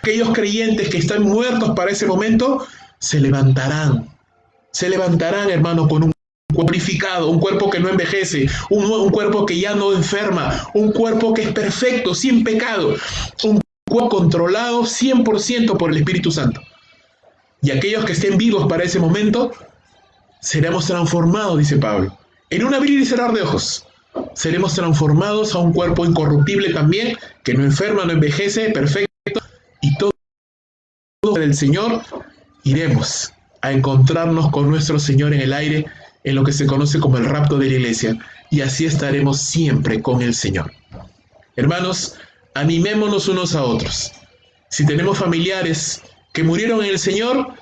Aquellos creyentes que están muertos para ese momento, se levantarán, hermano, con un purificado, un cuerpo que no envejece, un cuerpo que ya no enferma, un cuerpo que es perfecto, sin pecado, un cuerpo controlado 100% por el Espíritu Santo. Y aquellos que estén vivos para ese momento, seremos transformados, dice Pablo, en un abrir y cerrar de ojos. Seremos transformados a un cuerpo incorruptible también, que no enferma, no envejece, perfecto, y todo del Señor, iremos a encontrarnos con nuestro Señor en el aire, en lo que se conoce como el rapto de la iglesia, y así estaremos siempre con el Señor. Hermanos, animémonos unos a otros. Si tenemos familiares que murieron en el Señor,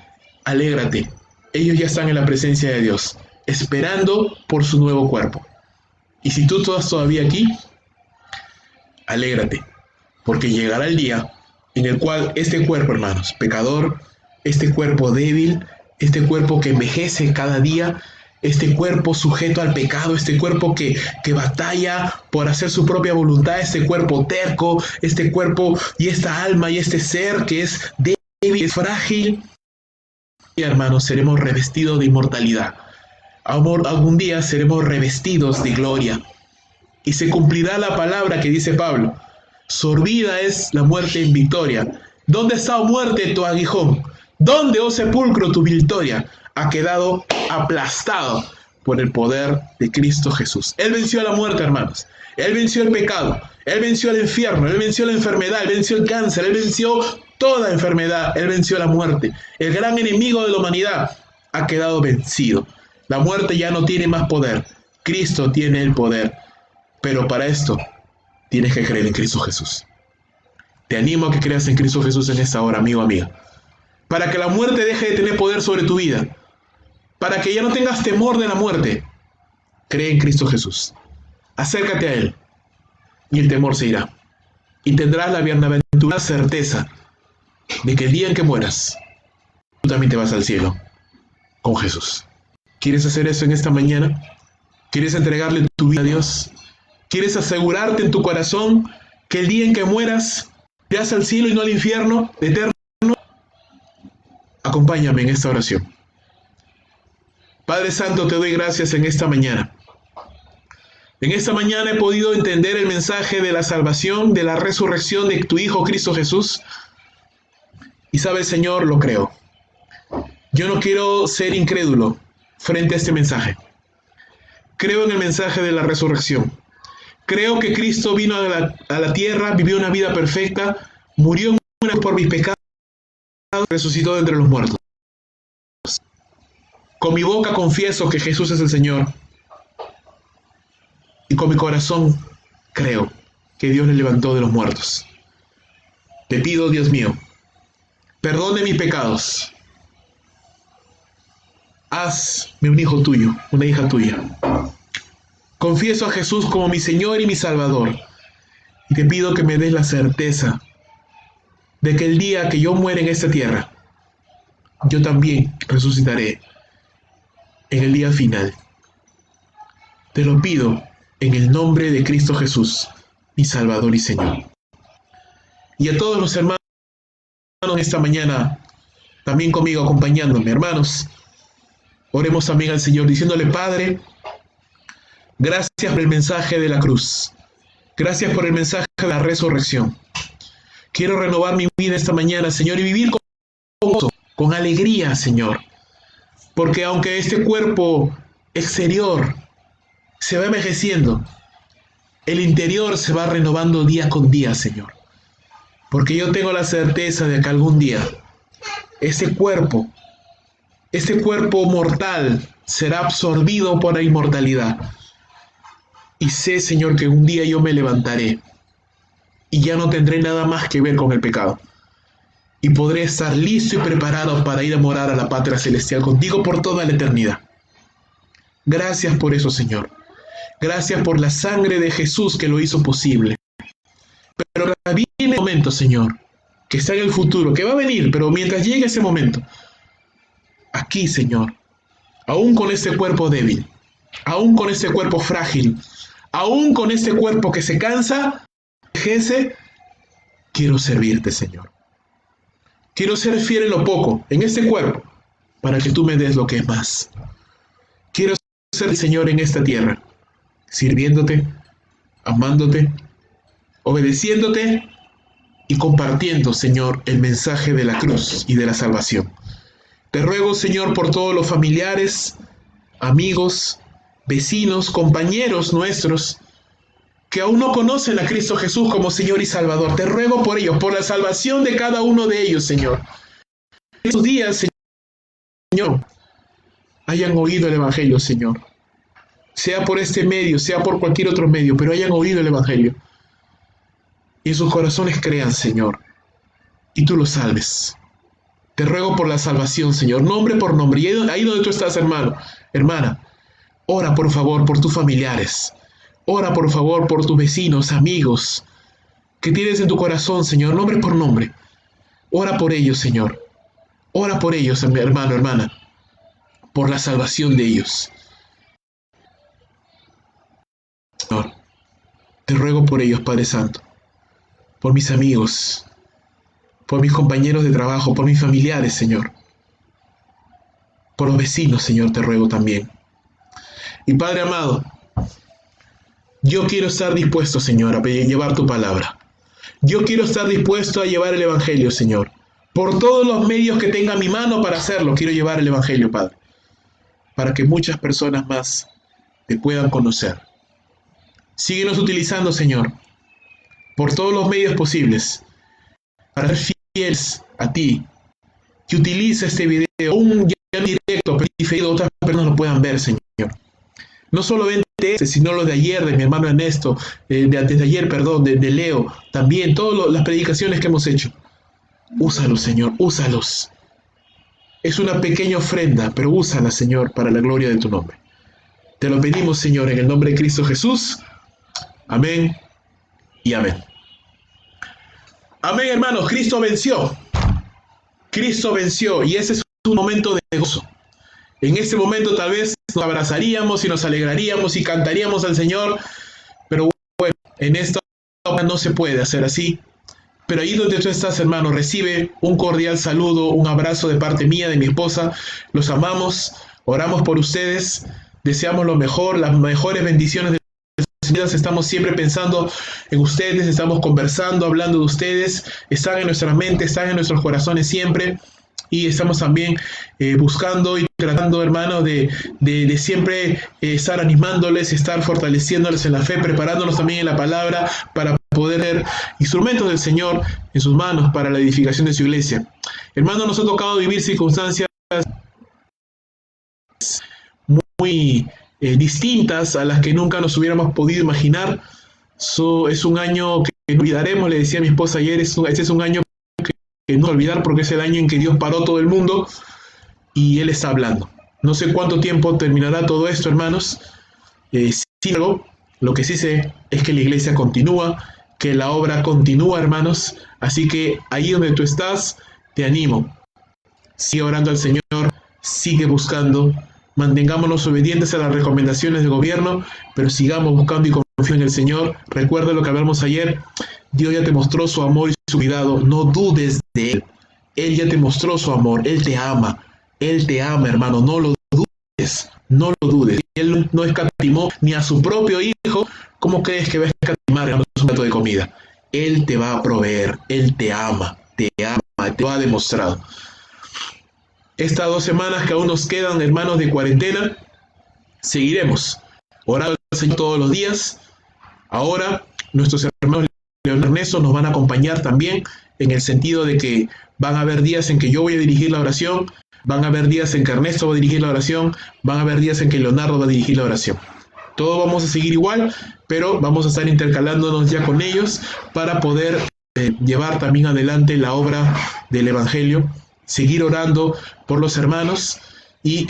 alégrate. Ellos ya están en la presencia de Dios, esperando por su nuevo cuerpo. Y si tú estás todavía aquí, alégrate, porque llegará el día en el cual este cuerpo, hermanos, pecador, este cuerpo débil, este cuerpo que envejece cada día, este cuerpo sujeto al pecado, este cuerpo que batalla por hacer su propia voluntad, este cuerpo terco, este cuerpo y esta alma y este ser que es débil, es frágil, y hermanos, seremos revestidos de inmortalidad. Algún día seremos revestidos de gloria y se cumplirá la palabra que dice Pablo: sorbida es la muerte en victoria. ¿Dónde está, oh muerte, tu aguijón? ¿Dónde, oh sepulcro, tu victoria? Ha quedado aplastado por el poder de Cristo Jesús. Él venció a la muerte, hermanos. Él venció el pecado. Él venció el infierno. Él venció la enfermedad. Él venció el cáncer. Él venció toda enfermedad. Él venció la muerte. El gran enemigo de la humanidad ha quedado vencido. La muerte ya no tiene más poder. Cristo tiene el poder. Pero para esto tienes que creer en Cristo Jesús. Te animo a que creas en Cristo Jesús en esta hora, amigo, amiga. Para que la muerte deje de tener poder sobre tu vida. Para que ya no tengas temor de la muerte. Cree en Cristo Jesús. Acércate a Él. Y el temor se irá. Y tendrás la bienaventurada certeza de que el día en que mueras, tú también te vas al cielo con Jesús. ¿Quieres hacer eso en esta mañana? ¿Quieres entregarle tu vida a Dios? ¿Quieres asegurarte en tu corazón que el día en que mueras irás al cielo y no al infierno eterno? Acompáñame en esta oración. Padre Santo, te doy gracias en esta mañana. En esta mañana he podido entender el mensaje de la salvación, de la resurrección de tu Hijo Cristo Jesús. Y sabes, Señor, lo creo. Yo no quiero ser incrédulo frente a este mensaje. Creo en el mensaje de la resurrección. Creo que Cristo vino a la tierra, vivió una vida perfecta, murió por mis pecados, resucitó de entre los muertos. Con mi boca confieso que Jesús es el Señor. Y con mi corazón creo que Dios le levantó de los muertos. Te pido, Dios mío, perdone mis pecados. Hazme un hijo tuyo, una hija tuya. Confieso a Jesús como mi Señor y mi Salvador. Y te pido que me des la certeza de que el día que yo muera en esta tierra, yo también resucitaré en el día final. Te lo pido en el nombre de Cristo Jesús, mi Salvador y Señor. Y a todos los hermanos esta mañana, también conmigo acompañándome, hermanos, oremos también al Señor diciéndole: Padre, gracias por el mensaje de la cruz. Gracias por el mensaje de la resurrección. Quiero renovar mi vida esta mañana, Señor, y vivir con gozo, con alegría, Señor. Porque aunque este cuerpo exterior se va envejeciendo, el interior se va renovando día con día, Señor. Porque yo tengo la certeza de que algún día este cuerpo mortal será absorbido por la inmortalidad. Y sé, Señor, que un día yo me levantaré y ya no tendré nada más que ver con el pecado. Y podré estar listo y preparado para ir a morar a la patria celestial contigo por toda la eternidad. Gracias por eso, Señor. Gracias por la sangre de Jesús que lo hizo posible. Pero viene el momento, Señor, que está en el futuro, que va a venir, pero mientras llegue ese momento, aquí, Señor, aún con este cuerpo débil, aún con este cuerpo frágil, aún con este cuerpo que se cansa, envejece, quiero servirte, Señor. Quiero ser fiel en lo poco, en este cuerpo, para que tú me des lo que es más. Quiero ser el Señor en esta tierra, sirviéndote, amándote, obedeciéndote y compartiendo, Señor, el mensaje de la cruz y de la salvación. Te ruego, Señor, por todos los familiares, amigos, vecinos, compañeros nuestros, que aún no conocen a Cristo Jesús como Señor y Salvador. Te ruego por ellos, por la salvación de cada uno de ellos, Señor. En estos días, Señor, hayan oído el Evangelio, Señor. Sea por este medio, sea por cualquier otro medio, pero hayan oído el Evangelio. Y en sus corazones crean, Señor, y tú los salves. Te ruego por la salvación, Señor, nombre por nombre. Y ahí donde tú estás, hermano, hermana, ora por favor por tus familiares. Ora por favor por tus vecinos, amigos, que tienes en tu corazón, Señor, nombre por nombre. Ora por ellos, Señor. Ora por ellos, hermano, hermana, por la salvación de ellos. Señor, te ruego por ellos, Padre Santo, por mis amigos, por mis compañeros de trabajo, por mis familiares, Señor. Por los vecinos, Señor, te ruego también. Y Padre amado, yo quiero estar dispuesto, Señor, a llevar tu palabra. Yo quiero estar dispuesto a llevar el Evangelio, Señor. Por todos los medios que tenga a mi mano para hacerlo, quiero llevar el Evangelio, Padre. Para que muchas personas más te puedan conocer. Síguenos utilizando, Señor, por todos los medios posibles, para ser fieles a ti. Que utilice este video, un directo, pero diferido, otras personas lo puedan ver, Señor. No solamente este, sino los de ayer, de mi hermano Ernesto, de antes de ayer, perdón, de Leo, también todas las predicaciones que hemos hecho. Úsalos, Señor, úsalos. Es una pequeña ofrenda, pero úsala, Señor, para la gloria de tu nombre. Te lo pedimos, Señor, en el nombre de Cristo Jesús. Amén y amén. Amén, hermanos, Cristo venció. Cristo venció y ese es un momento de gozo. En este momento tal vez nos abrazaríamos y nos alegraríamos y cantaríamos al Señor, pero bueno, en esta hora no se puede hacer así. Pero ahí donde tú estás, hermano, recibe un cordial saludo, un abrazo de parte mía, de mi esposa. Los amamos, Oramos por ustedes, deseamos lo mejor, las mejores bendiciones de sus vidas. Estamos siempre pensando en ustedes, estamos conversando, hablando de ustedes, están en nuestra mente, están en nuestros corazones siempre. Y estamos también buscando y tratando, hermanos, de siempre estar animándoles, estar fortaleciéndoles en la fe, preparándolos también en la palabra para poder ser instrumentos del Señor en sus manos para la edificación de su iglesia. Hermanos, nos ha tocado vivir circunstancias muy distintas a las que nunca nos hubiéramos podido imaginar. Es un año que no olvidaremos, le decía a mi esposa ayer, este es un año que no olvidar porque es el año en que Dios paró todo el mundo y Él está hablando. No sé cuánto tiempo terminará todo esto, hermanos. Sin embargo, lo que sí sé es que la iglesia continúa, que la obra continúa, hermanos. Así que ahí donde tú estás, te animo. Sigue orando al Señor, sigue buscando, mantengámonos obedientes a las recomendaciones del gobierno, pero sigamos buscando y confiando en el Señor. Recuerda lo que hablamos ayer. Dios ya te mostró su amor y su cuidado. No dudes de Él. Él ya te mostró su amor. Él te ama, hermano. No lo dudes. No lo dudes. Él no escatimó ni a su propio hijo. ¿Cómo crees que va a escatimar, hermano, un plato de comida? Él te va a proveer. Él te ama, te lo ha demostrado. Estas 2 semanas que aún nos quedan, hermanos, de cuarentena, seguiremos orando al Señor todos los días. Ahora, nuestros hermanos Leonardo Ernesto nos van a acompañar también, en el sentido de que van a haber días en que yo voy a dirigir la oración, van a haber días en que Ernesto va a dirigir la oración, van a haber días en que Leonardo va a dirigir la oración. Todos vamos a seguir igual, pero vamos a estar intercalándonos ya con ellos para poder llevar también adelante la obra del Evangelio, seguir orando por los hermanos y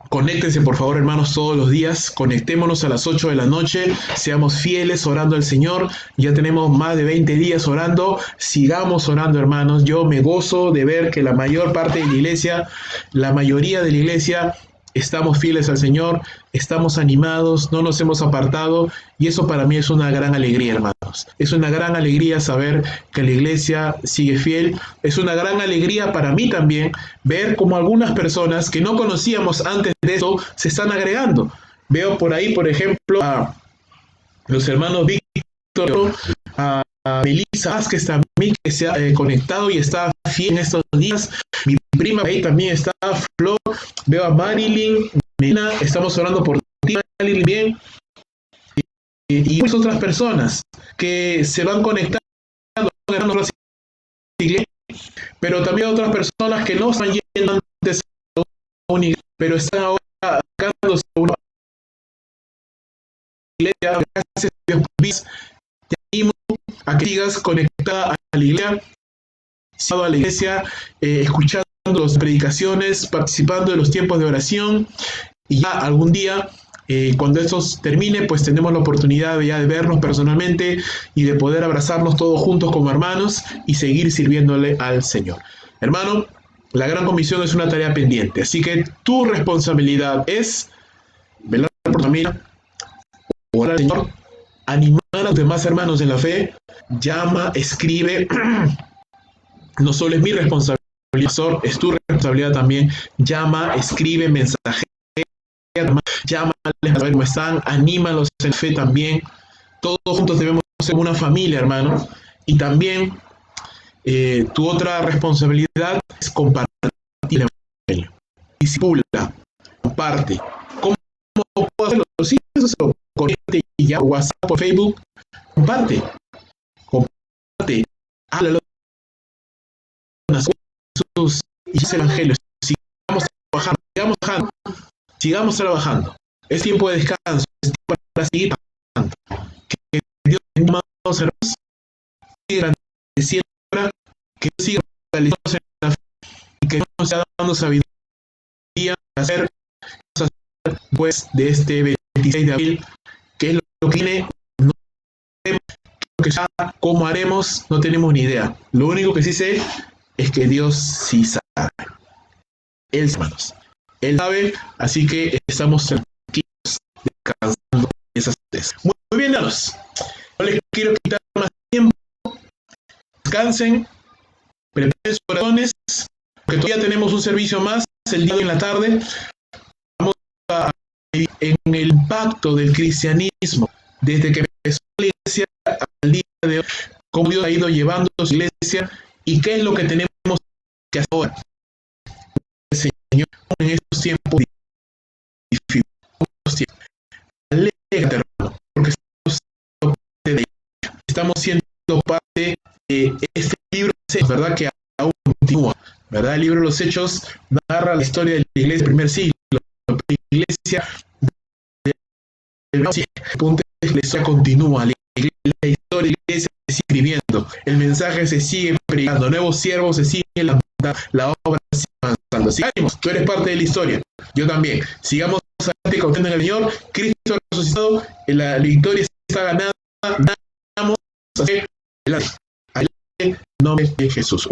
conéctense, por favor, hermanos, todos los días. Conectémonos a las 8 de la noche. Seamos fieles orando al Señor. Ya tenemos más de 20 días orando. Sigamos orando, hermanos. Yo me gozo de ver que la mayor parte de la iglesia, la mayoría de la iglesia, estamos fieles al Señor, estamos animados, no nos hemos apartado, y eso para mí es una gran alegría, hermanos. Es una gran alegría saber que la iglesia sigue fiel. Es una gran alegría para mí también ver cómo algunas personas que no conocíamos antes de eso se están agregando. Veo por ahí, por ejemplo, a los hermanos Víctor, a Melissa Vázquez también, que se ha conectado y está fiel en estos días. Mi prima ahí también está, Flor. Veo a Marilyn, Melina, estamos orando por ti, Marilyn, bien. Y muchas otras personas que se van conectando, pero también otras personas que no están yendo antes a una iglesia, pero están ahora acercándose a una iglesia. Gracias a Dios. Te animo a que sigas conectada a la iglesia, escuchando las predicaciones, participando de los tiempos de oración, y ya algún día, cuando esto termine, pues tenemos la oportunidad de vernos personalmente y de poder abrazarnos todos juntos como hermanos y seguir sirviéndole al Señor. Hermano, la gran comisión es una tarea pendiente, así que tu responsabilidad es velar por tu familia, orar al Señor, animar a los demás hermanos en la fe, llama, escribe. No solo es mi responsabilidad, es tu responsabilidad también. Llama, escribe, mensajea, llámales a ver cómo están, anímalos en fe también. Todos juntos debemos ser una familia, hermano. Y también tu otra responsabilidad es compartir el Evangelio. Discipula, comparte. ¿Cómo puedo hacerlo? Sí, eso se lo conecte y ya, WhatsApp o Facebook. Comparte, háblalo. Y ese evangelio, sigamos trabajando. Es tiempo de descanso, es tiempo para seguir trabajando. Que Dios bendiga a todos los hermanos, siga agradeciendo, que Dios siga fortaleciéndose en la fe y que Dios nos siga dando sabiduría para hacer cosas después de este 26 de abril, que es lo que viene. No sabemos que ya cómo haremos, no tenemos ni idea. Lo único que sí sé es que Dios sí sabe. Él, hermanos, Él sabe, así que estamos tranquilos, descansando esas tres. Muy bien, hermanos. No les quiero quitar más tiempo. Descansen, preparen sus corazones, porque todavía tenemos un servicio más el día en la tarde, vamos a ver en el impacto del cristianismo, desde que empezó la iglesia al día de hoy, cómo Dios ha ido llevando a su iglesia y qué es lo que tenemos que hacer ahora. El Señor, en estos tiempos difíciles, alégrate, hermano, porque estamos siendo parte de este libro, ¿verdad? Que aún continúa, ¿verdad? El libro de los Hechos narra la historia de la iglesia del primer siglo, la iglesia del punto es que la historia continúa, la historia de la iglesia se sigue escribiendo, el mensaje se sigue predicando, nuevos siervos se siguen levantando, la obra sigue avanzando. Así que ánimos, tú eres parte de la historia, yo también. Sigamos adelante confiando en el Señor. Cristo ha resucitado, la victoria está ganada, vamos a hacer adelante. En nombre de Jesús.